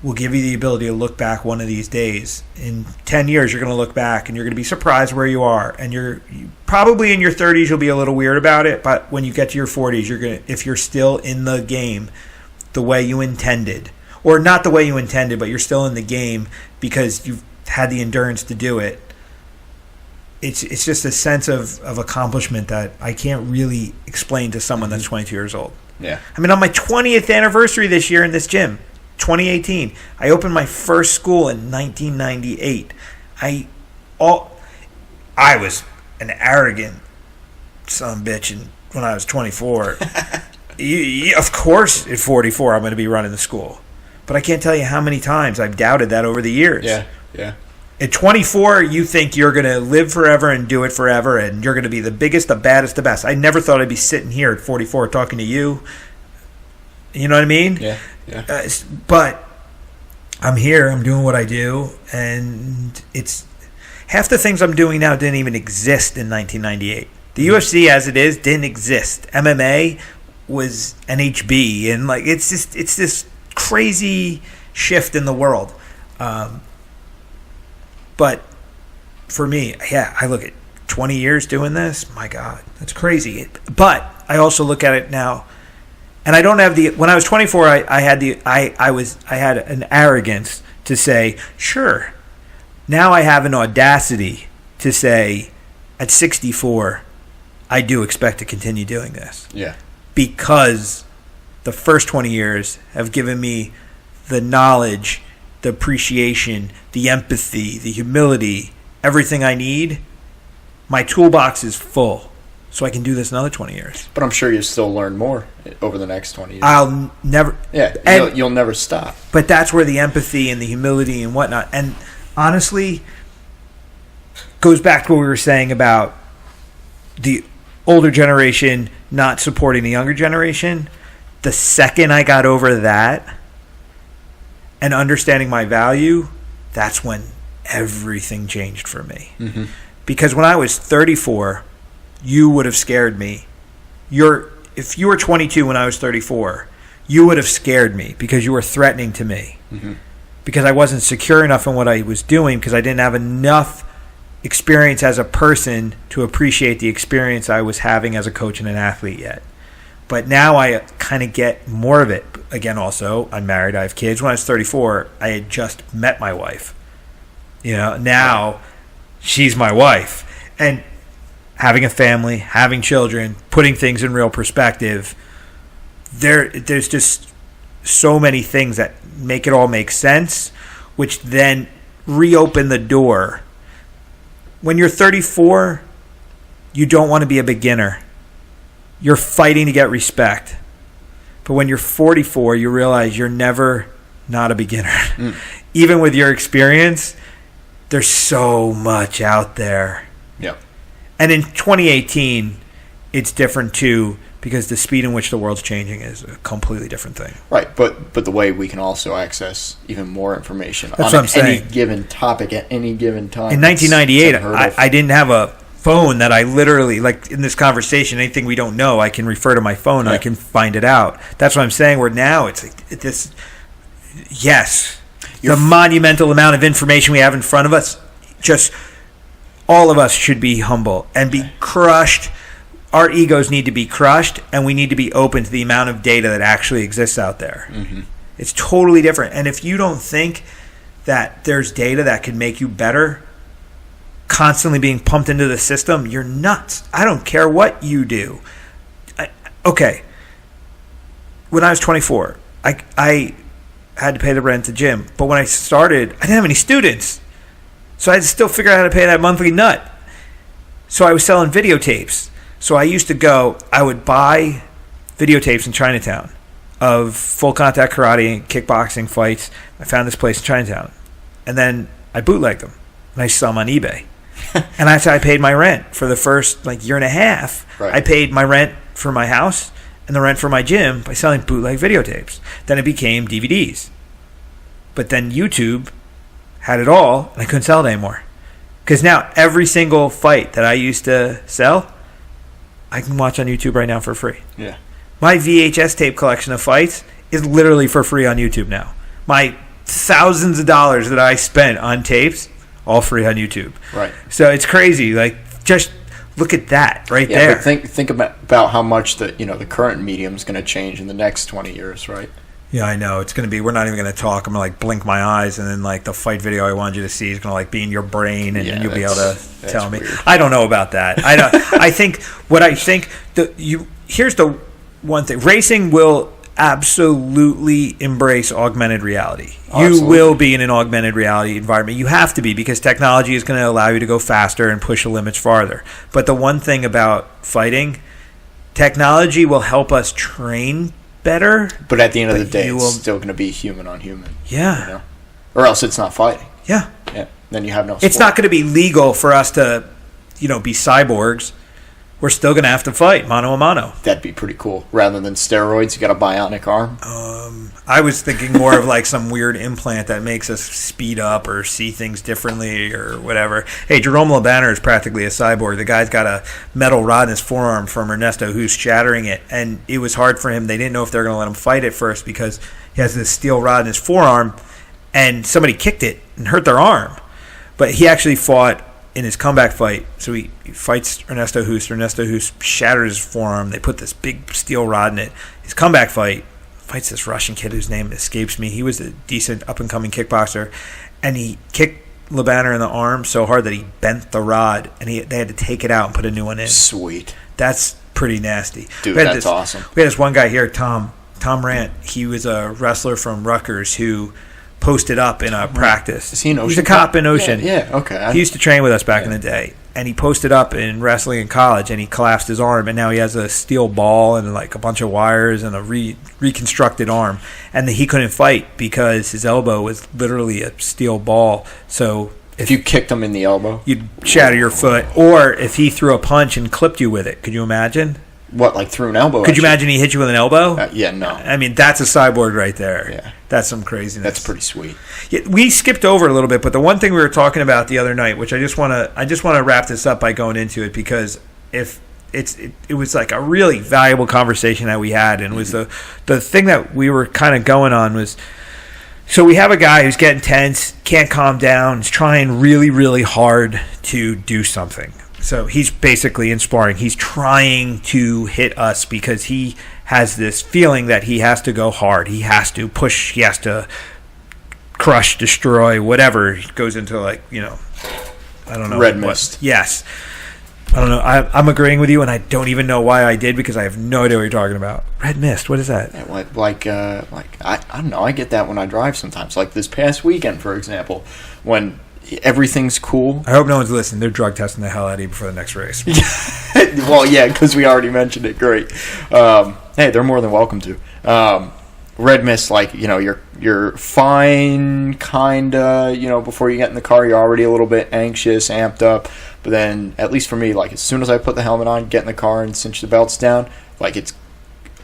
will give you the ability to look back one of these days. In 10 years, you're going to look back and you're going to be surprised where you are. And you probably in your 30s, you'll be a little weird about it. But when you get to your 40s, if you're still in the game the way you intended, or not the way you intended, but you're still in the game because you've had the endurance to do it, it's just a sense of accomplishment that I can't really explain to someone that's 22 years old. Yeah. I mean, on my 20th anniversary this year in this gym, 2018. I opened my first school in 1998. I was an arrogant son of a bitch when I was 24. Of course, at 44, I'm going to be running the school. But I can't tell you how many times I've doubted that over the years. Yeah. At 24, you think you're going to live forever and do it forever, and you're going to be the biggest, the baddest, the best. I never thought I'd be sitting here at 44 talking to you. You know what I mean? Yeah. But I'm here. I'm doing what I do, and it's half the things I'm doing now didn't even exist in 1998. The UFC as it is didn't exist. MMA was NHB, and like it's this crazy shift in the world. But for me, I look at 20 years doing this. My God, that's crazy. But I also look at it now. And I don't have when I was 24, I had an arrogance to say, sure. Now I have an audacity to say, at 64, I do expect to continue doing this. Yeah. Because the first 20 years have given me the knowledge, the appreciation, the empathy, the humility, everything I need. My toolbox is full. So I can do this another 20 years. But I'm sure you'll still learn more over the next 20 years. I'll never... Yeah, you'll never stop. But that's where the empathy and the humility and whatnot... And honestly, goes back to what we were saying about the older generation not supporting the younger generation. The second I got over that and understanding my value, that's when everything changed for me. Mm-hmm. Because when I was 34... you would have scared me. If you were 22 when I was 34, you would have scared me because you were threatening to me. Mm-hmm. Because I wasn't secure enough in what I was doing because I didn't have enough experience as a person to appreciate the experience I was having as a coach and an athlete yet. But now I kind of get more of it. Again, also, I'm married, I have kids. When I was 34, I had just met my wife. Now she's my wife. And having a family, having children, putting things in real perspective, there's just so many things that make it all make sense, which then reopen the door. When you're 34, you don't want to be a beginner. You're fighting to get respect. But when you're 44, you realize you're never not a beginner. Even with your experience, there's so much out there. Yeah. And in 2018, it's different too because the speed in which the world's changing is a completely different thing. Right, but the way we can also access even more information on any given topic at any given time. In 1998, I didn't have a phone that I literally, like in this conversation, anything we don't know, I can refer to my phone and I can find it out. That's what I'm saying, where now it's like this, yes, the monumental amount of information we have in front of us, just... all of us should be humble and be crushed. Our egos need to be crushed, and we need to be open to the amount of data that actually exists out there. Mm-hmm. It's totally different. And if you don't think that there's data that can make you better, constantly being pumped into the system, you're nuts. I don't care what you do. Okay. When I was 24, I had to pay the rent at the gym. But when I started, I didn't have any students. So I had to still figure out how to pay that monthly nut. So I was selling videotapes. So I would buy videotapes in Chinatown of full contact karate and kickboxing fights. I found this place in Chinatown. And then I bootlegged them. And I sell them on eBay. And that's how I paid my rent for the first year and a half. Right. I paid my rent for my house and the rent for my gym by selling bootleg videotapes. Then it became DVDs. But then YouTube had it all, and I couldn't sell it anymore. Because now every single fight that I used to sell, I can watch on YouTube right now for free. Yeah. My VHS tape collection of fights is literally for free on YouTube now. My thousands of dollars that I spent on tapes, all free on YouTube. Right. So it's crazy. Just look at that right there. But think about how much the current medium is going to change in the next 20 years, right? Yeah, I know. It's going to be, we're not even going to talk. I'm going to blink my eyes, and then the fight video I wanted you to see is going to be in your brain, and you'll be able to tell me. Weird. I don't know about that. Here's the one thing. Racing will absolutely embrace augmented reality. Absolutely. You will be in an augmented reality environment. You have to be, because technology is going to allow you to go faster and push the limits farther. But the one thing about fighting, technology will help us train better. But at the end of the day, it's still going to be human on human. Yeah. Or else it's not fighting. Yeah. Yeah. Then you have no sport. It's not going to be legal for us to, be cyborgs. We're still going to have to fight mano a mano. That'd be pretty cool. Rather than steroids, you got a bionic arm. I was thinking more of some weird implant that makes us speed up or see things differently or whatever. Hey, Jerome LeBanner is practically a cyborg. The guy's got a metal rod in his forearm from Ernesto who's shattering it. And it was hard for him. They didn't know if they were going to let him fight at first because he has this steel rod in his forearm and somebody kicked it and hurt their arm. But he actually fought in his comeback fight. So he fights Ernesto Hoost. Ernesto Hoost shatters his forearm. They put this big steel rod in it. His comeback fights this Russian kid whose name escapes me. He was a decent up-and-coming kickboxer. And he kicked LeBanner in the arm so hard that he bent the rod. And they had to take it out and put a new one in. Sweet. That's pretty nasty. Dude, that's awesome. We had this one guy here, Tom Rant. He was a wrestler from Rutgers who posted up in a practice. Is he an Ocean? He's a cop in Ocean. Yeah, okay. He used to train with us back in the day. And he posted up in wrestling in college, and he collapsed his arm, and now he has a steel ball and a bunch of wires and a reconstructed arm. And he couldn't fight because his elbow was literally a steel ball. So if you kicked him in the elbow, you'd shatter your foot. Or if he threw a punch and clipped you with it, could you imagine? What, through an elbow? Could you imagine he hit you with an elbow? Yeah, no. I mean, that's a cyborg right there. Yeah. That's some craziness. That's pretty sweet. Yeah, we skipped over a little bit, but the one thing we were talking about the other night, which I just want to wrap this up by going into it, because it was a really valuable conversation that we had, and it was the thing that we were kind of going on was, so we have a guy who's getting tense, can't calm down, is trying really, really hard to do something. So he's basically in sparring. He's trying to hit us because he has this feeling that he has to go hard. He has to push. He has to crush, destroy, whatever. He goes into I don't know. Red mist. Yes. I don't know. I'm agreeing with you, and I don't even know why I did because I have no idea what you're talking about. Red mist. What is that? Yeah, I don't know. I get that when I drive sometimes. Like this past weekend, for example, when everything's cool. I hope no one's listening. They're drug testing the hell out of you before the next race. Well, yeah, because we already mentioned it. Great. Hey, they're more than welcome to. Red mist, you're fine, kinda. Before you get in the car, you're already a little bit anxious, amped up. But then, at least for me, as soon as I put the helmet on, get in the car, and cinch the belts down, it's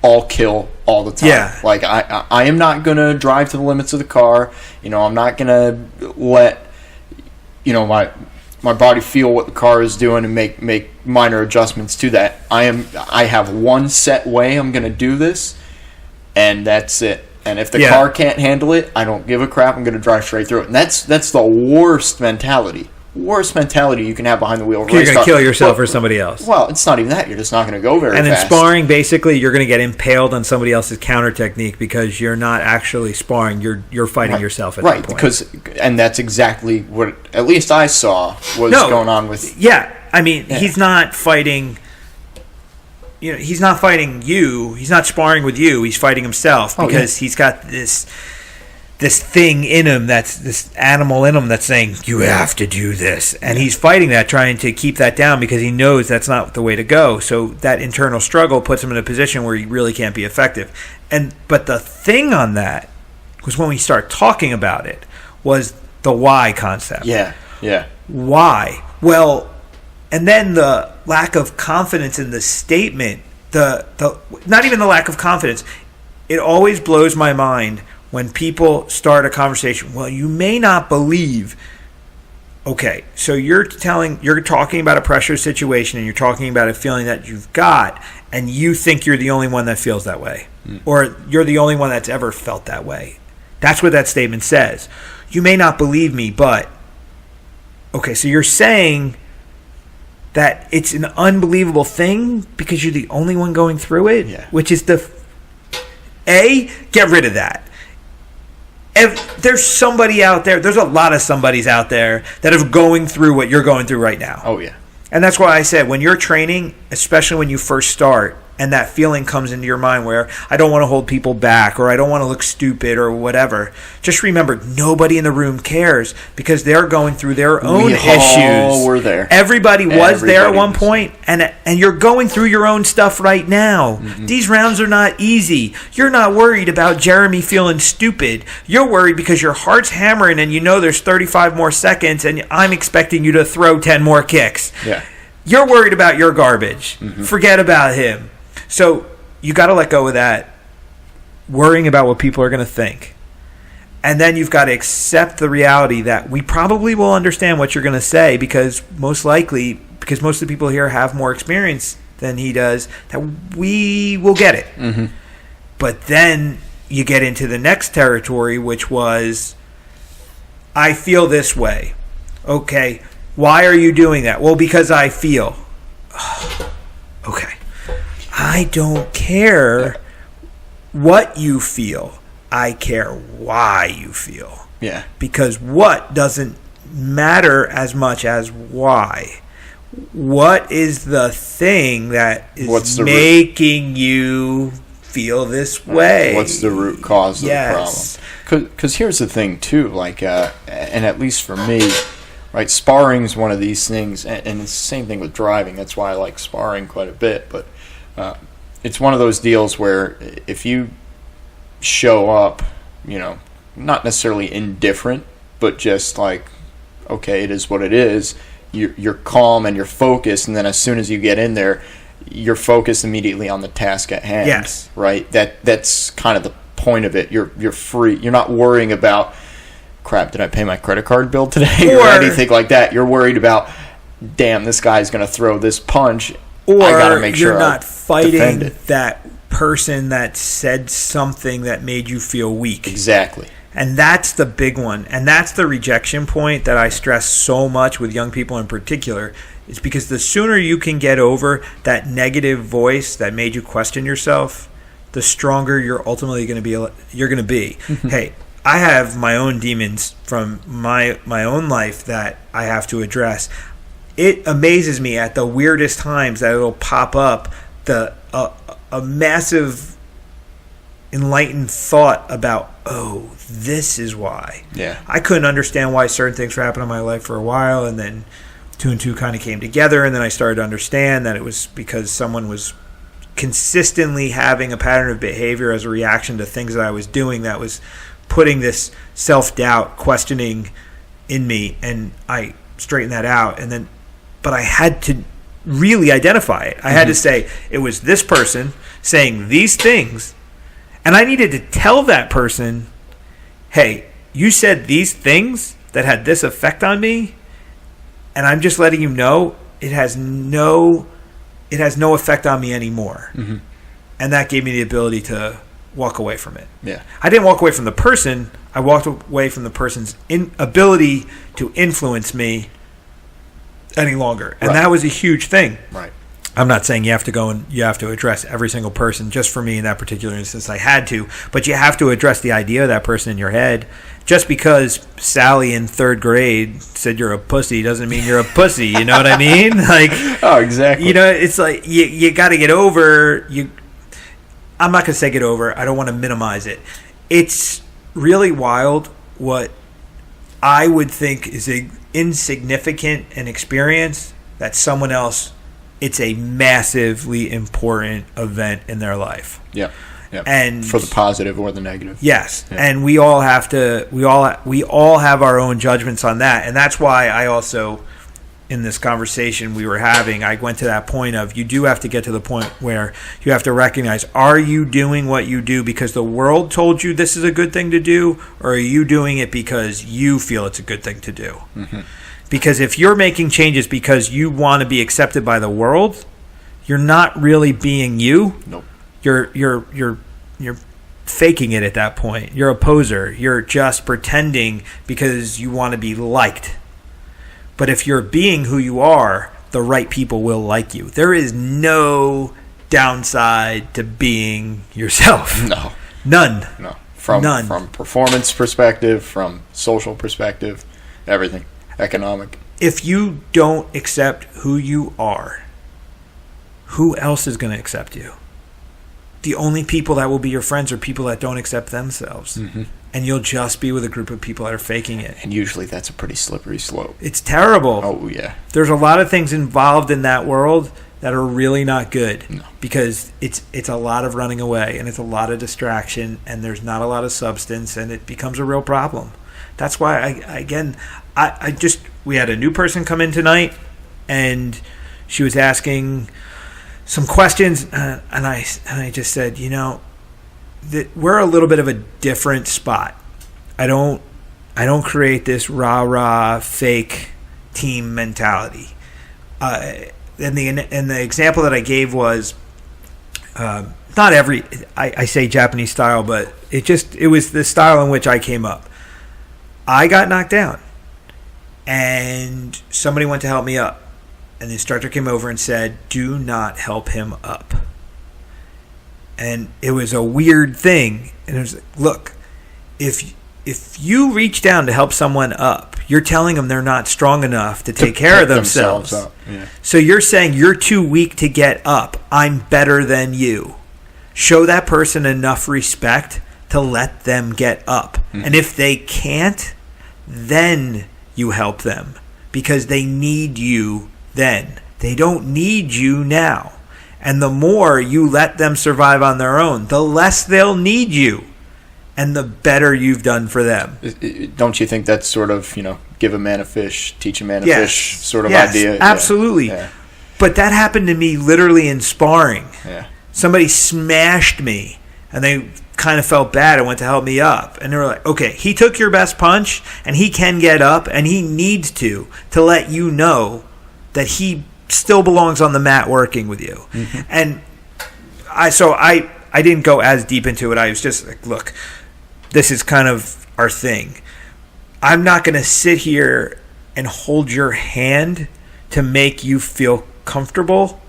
all kill all the time. Yeah. I am not gonna drive to the limits of the car. I'm not gonna let my body feel what the car is doing and make minor adjustments to that. I have one set way I'm going to do this, and that's it. And if the car can't handle it, I don't give a crap. I'm going to drive straight through it. And that's the worst mentality. Worst mentality you can have behind the wheel of a race car. You're going to kill yourself or somebody else. Well, it's not even that. You're just not going to go very fast. And in sparring, basically, you're going to get impaled on somebody else's counter technique because you're not actually sparring. You're fighting yourself at that point. And that's exactly what, at least I saw, was going on with... Yeah. I mean, he's not fighting... he's not fighting you. He's not sparring with you. He's fighting himself because he's got this this thing in him, that's this animal in him that's saying, you have to do this. And he's fighting that, trying to keep that down because he knows that's not the way to go. So that internal struggle puts him in a position where he really can't be effective. But the thing on that was when we start talking about it was the why concept. Yeah. Why? Well, and then the lack of confidence in the statement, the not even the lack of confidence. It always blows my mind when people start a conversation. Well, you may not believe. Okay, so you're talking about a pressure situation, and you're talking about a feeling that you've got, and you think you're the only one that feels that way, or you're the only one that's ever felt that way. That's what that statement says. You may not believe me, but okay, so you're saying that it's an unbelievable thing because you're the only one going through it, which is get rid of that. If there's somebody out there, there's a lot of somebodies out there that are going through what you're going through right now. Oh, yeah. And that's why I said when you're training, especially when you first start, and that feeling comes into your mind where I don't want to hold people back or I don't want to look stupid or whatever, just remember nobody in the room cares because they're going through their own issues. All were there. Everybody was there at one point, and you're going through your own stuff right now. Mm-hmm. These rounds are not easy. You're not worried about Jeremy feeling stupid. You're worried because your heart's hammering and you know there's 35 more seconds and I'm expecting you to throw 10 more kicks. Yeah. You're worried about your garbage. Mm-hmm. Forget about him. So you got to let go of that worrying about what people are going to think. And then you've got to accept the reality that we probably will understand what you're going to say because most of the people here have more experience than he does, that we will get it. Mm-hmm. But then you get into the next territory, which was, I feel this way. Okay, why are you doing that? Well, because I feel. Okay. I don't care what you feel. I care why you feel. Yeah. Because what doesn't matter as much as why. What is the thing that is making you feel this way? What's the root cause of the problem? Because here's the thing, too. Like, and at least for me, right, sparring's one of these things, and it's the same thing with driving. That's why I like sparring quite a bit, but it's one of those deals where if you show up, not necessarily indifferent, but just like, okay, it is what it is, you're calm and you're focused, and then as soon as you get in there, you're focused immediately on the task at hand. Yes. Right? That's kind of the point of it. You're free. You're not worrying about, crap, did I pay my credit card bill today or anything like that. You're worried about, damn, this guy's going to throw this punch. Or I gotta make sure you're not fighting that person that said something that made you feel weak. Exactly. And that's the big one. And that's the rejection point that I stress so much with young people in particular. It's because the sooner you can get over that negative voice that made you question yourself, the stronger you're ultimately going to be. You're going to be. Hey, I have my own demons from my own life that I have to address. It amazes me at the weirdest times that it'll pop up a massive enlightened thought about, oh, this is why. Yeah. I couldn't understand why certain things were happening in my life for a while, and then two and two kind of came together, and then I started to understand that it was because someone was consistently having a pattern of behavior as a reaction to things that I was doing that was putting this self-doubt, questioning in me, and I straightened that out, but I had to really identify it. I had to say, it was this person saying these things, and I needed to tell that person, hey, you said these things that had this effect on me, and I'm just letting you know it has no effect on me anymore. Mm-hmm. And that gave me the ability to walk away from it. Yeah. I didn't walk away from the person. I walked away from the person's ability to influence me any longer. And that was a huge thing. Right. I'm not saying you have to go and you have to address every single person. Just for me in that particular instance, I had to. But you have to address the idea of that person in your head. Just because Sally in 3rd grade said you're a pussy doesn't mean you're a pussy. You know what I mean? Like, oh, exactly. It's like you got to get over. I'm not going to say get over. I don't want to minimize it. It's really wild what I would think is a insignificant an experience that someone else, it's a massively important event in their life. Yeah. Yeah. And for the positive or the negative. Yes. Yeah. And we all have to we all have our own judgments on that. And that's why I also, in this conversation we were having, I went to that point of you do have to get to the point where you have to recognize, are you doing what you do because the world told you this is a good thing to do, or are you doing it because you feel it's a good thing to do? Mm-hmm. Because if you're making changes because you want to be accepted by the world, you're not really being you. Nope. You're faking it at that point. You're a poser. You're just pretending because you want to be liked. But if you're being who you are, the right people will like you. There is no downside to being yourself. No. None. No. None. From performance perspective, from social perspective, everything. Economic. If you don't accept who you are, who else is going to accept you? The only people that will be your friends are people that don't accept themselves. Mm-hmm. And you'll just be with a group of people that are faking it. And usually that's a pretty slippery slope. It's terrible. Oh, yeah. There's a lot of things involved in that world that are really not good. No. Because it's a lot of running away, and it's a lot of distraction, and there's not a lot of substance, and it becomes a real problem. That's why, we had a new person come in tonight, and she was asking some questions, and I just said, that we're a little bit of a different spot. I don't create this rah-rah fake team mentality. And the example that I gave was not every I say Japanese style, but it was the style in which I came up. I got knocked down, and somebody went to help me up. And the instructor came over and said, "Do not help him up." And it was a weird thing. And it was like, look, if you reach down to help someone up, you're telling them they're not strong enough to take care of themselves. Yeah. So you're saying you're too weak to get up. I'm better than you. Show that person enough respect to let them get up. Mm-hmm. And if they can't, then you help them because they need you. Then they don't need you now. And the more you let them survive on their own, the less they'll need you, and the better you've done for them. Don't you think that's sort of, give a man a fish, teach a man a fish sort of idea? Absolutely. Yeah. But that happened to me literally in sparring. Yeah. Somebody smashed me, and they kind of felt bad and went to help me up. And they were like, okay, he took your best punch, and he can get up, and he needs to let you know that he still belongs on the mat working with you. Mm-hmm. And I didn't go as deep into it. I was just like, look, this is kind of our thing. I'm not going to sit here and hold your hand to make you feel comfortable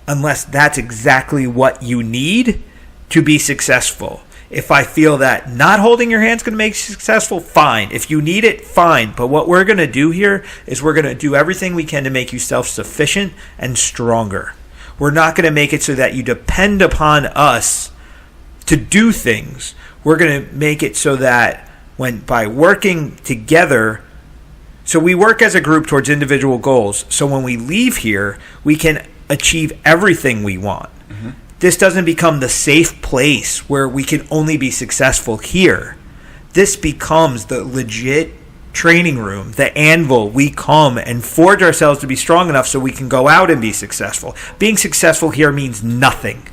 unless that's exactly what you need to be successful. If I feel that not holding your hand is going to make you successful, fine. If you need it, fine. But what we're going to do here is we're going to do everything we can to make you self-sufficient and stronger. We're not going to make it so that you depend upon us to do things. We're going to make it so that by working together, so we work as a group towards individual goals. So when we leave here, we can achieve everything we want. Mm-hmm. This doesn't become the safe place where we can only be successful here. This becomes the legit training room, the anvil. We come and forge ourselves to be strong enough so we can go out and be successful. Being successful here means nothing.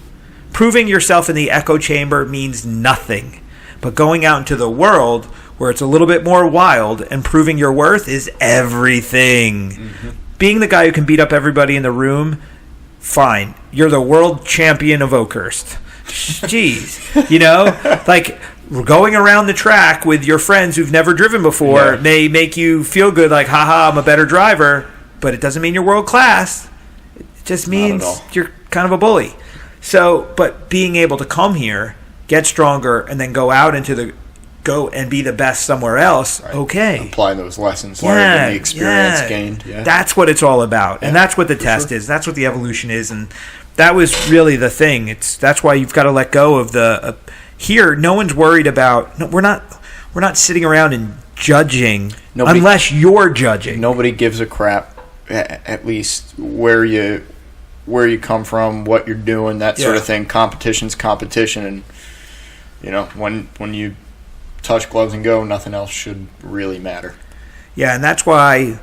Proving yourself in the echo chamber means nothing. But going out into the world where it's a little bit more wild and proving your worth is everything. Mm-hmm. Being the guy who can beat up everybody in the room, fine. You're the world champion of Oakhurst. Jeez. Like going around the track with your friends who've never driven before may make you feel good, like, haha, I'm a better driver, but it doesn't mean you're world class. It just means you're kind of a bully. So, but being able to come here, get stronger, and then go out into go and be the best somewhere else, right. Okay. Apply those lessons learned and the experience gained. Yeah. That's what it's all about. And that's what the test is. That's what the evolution is. And that was really the thing. That's why you've got to let go of here, no one's worried about, we're we're not sitting around and judging unless you're judging. Nobody gives a crap, at least where you come from, what you're doing, that sort of thing. Competition's competition, and when you touch gloves and go, nothing else should really matter. Yeah, and that's why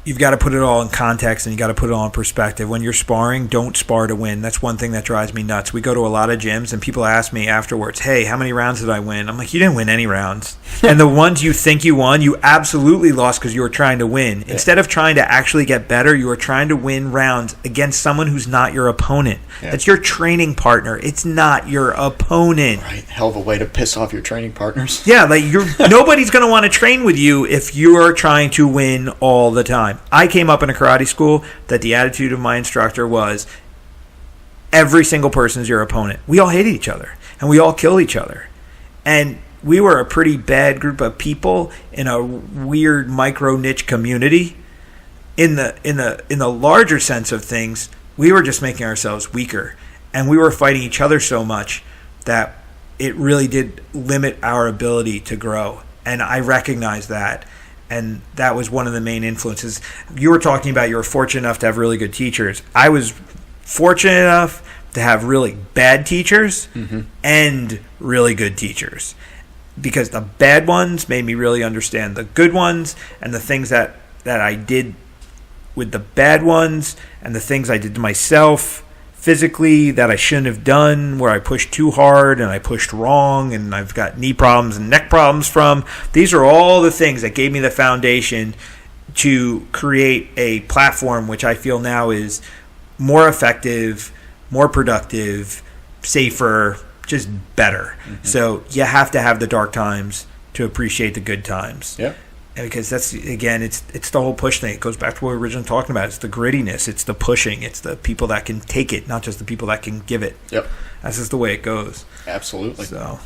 you've got to put it all in context and you got to put it all in perspective. When you're sparring, don't spar to win. That's one thing that drives me nuts. We go to a lot of gyms and people ask me afterwards, hey, how many rounds did I win? I'm like, you didn't win any rounds. And the ones you think you won, you absolutely lost because you were trying to win. Yeah. Instead of trying to actually get better, you are trying to win rounds against someone who's not your opponent. Yeah. It's your training partner. It's not your opponent. Right. Hell of a way to piss off your training partners. Yeah, like nobody's going to want to train with you if you're trying to win all the time. I came up in a karate school that the attitude of my instructor was every single person is your opponent. We all hated each other and we all killed each other. And we were a pretty bad group of people in a weird micro niche community. In the larger sense of things, we were just making ourselves weaker. And we were fighting each other so much that it really did limit our ability to grow. And I recognize that. And that was one of the main influences. You were talking about you were fortunate enough to have really good teachers. I was fortunate enough to have really bad teachers and really good teachers. Because the bad ones made me really understand the good ones, and the things that I did with the bad ones and the things I did to myself physically that I shouldn't have done, where I pushed too hard and I pushed wrong and I've got knee problems and neck problems from. These are all the things that gave me the foundation to create a platform which I feel now is more effective, more productive, safer, just better. So you have to have the dark times to appreciate the good times. Yeah. Because that's, again, it's the whole push thing. It goes back to what we were originally talking about. It's the grittiness. It's the pushing. It's the people that can take it, not just the people that can give it. Yep. That's just the way it goes. Absolutely. So,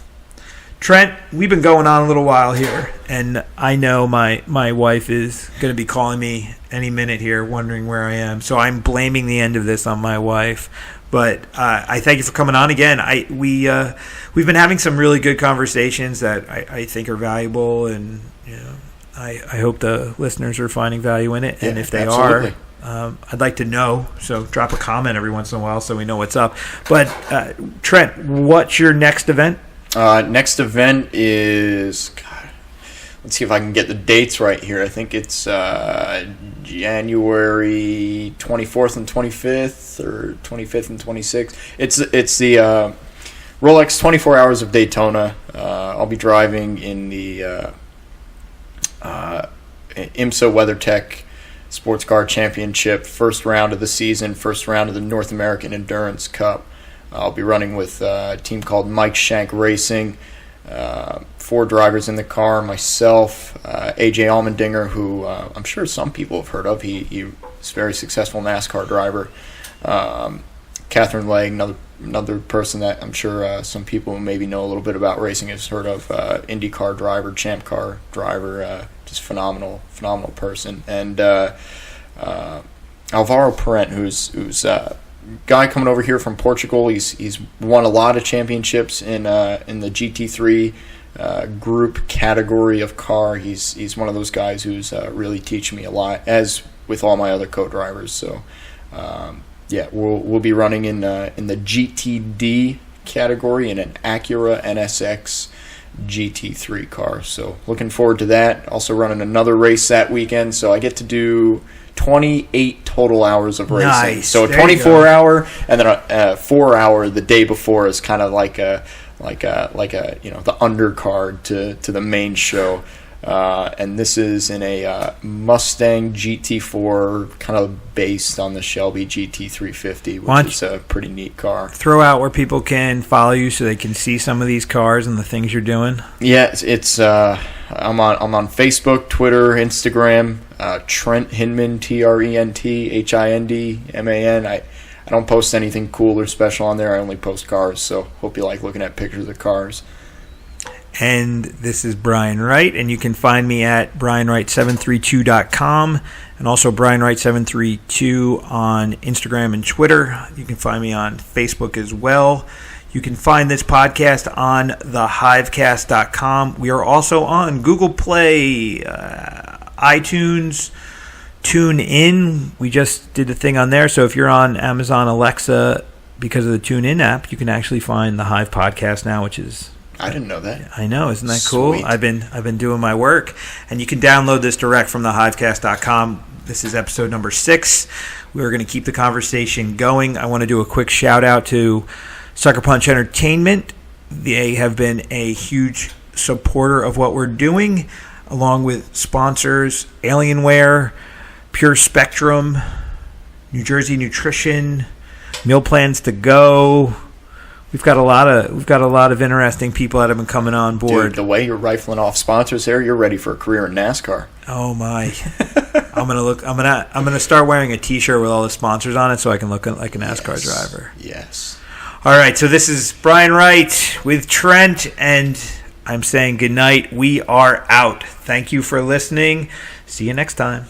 Trent, we've been going on a little while here, and I know my wife is going to be calling me any minute here, wondering where I am. So I'm blaming the end of this on my wife. But I thank you for coming on again. We've been having some really good conversations that I think are valuable, and I hope the listeners are finding value in it. And if they are, I'd like to know. So drop a comment every once in a while so we know what's up. But Trent, what's your next event? Next event is, let's see if I can get the dates right here. I think it's January 24th and 25th, or 25th and 26th. It's the Rolex 24 Hours of Daytona. I'll be driving in the IMSA WeatherTech Sports Car Championship, first round of the season, first round of the North American Endurance Cup. I'll be running with a team called Mike Shank Racing. 4 drivers in the car, myself, AJ Allmendinger, who I'm sure some people have heard of. He's a very successful NASCAR driver. Catherine Legg, another person that I'm sure some people who maybe know a little bit about racing has heard of. IndyCar driver, Champ Car driver, just phenomenal person. And Alvaro Parent, who's guy coming over here from Portugal. He's won a lot of championships in the GT3 group category of car. He's one of those guys who's really teaching me a lot, as with all my other co-drivers. So we'll be running in the GTD category in an Acura NSX GT3 car. So looking forward to that. Also running another race that weekend, so I get to do 28 total hours of racing. Nice. So a 24-hour and then a 4-hour the day before is kind of like a the undercard to the main show. And this is in a Mustang GT4, kind of based on the Shelby GT350, which is a pretty neat car. Throw out where people can follow you so they can see some of these cars and the things you're doing. Yeah, it's I'm on Facebook, Twitter, Instagram. Trent Hindman, TrentHindman. I don't post anything cool or special on there. I only post cars, so hope you like looking at pictures of cars. And this is Brian Wright, and you can find me at brianwright732.com and also brianwright732 on Instagram and Twitter. You can find me on Facebook as well. You can find this podcast on thehivecast.com. We are also on Google Play, iTunes, TuneIn. We just did a thing on there. So if you're on Amazon Alexa, because of the TuneIn app, you can actually find the Hive podcast now, which is... I didn't know that. I know, isn't that cool? Sweet. I've been doing my work, and you can download this direct from thehivecast.com. This is episode number 6. We're going to keep the conversation going. I want to do a quick shout out to Sucker Punch Entertainment. They have been a huge supporter of what we're doing, along with sponsors Alienware, Pure Spectrum, New Jersey Nutrition, Meal Plans to Go. We've got a lot of interesting people that have been coming on board. Dude, the way you're rifling off sponsors there, you're ready for a career in NASCAR. Oh my! I'm gonna start wearing a T-shirt with all the sponsors on it, so I can look like a NASCAR driver. Yes. All right. So this is Brian Wright with Trent, and I'm saying good night. We are out. Thank you for listening. See you next time.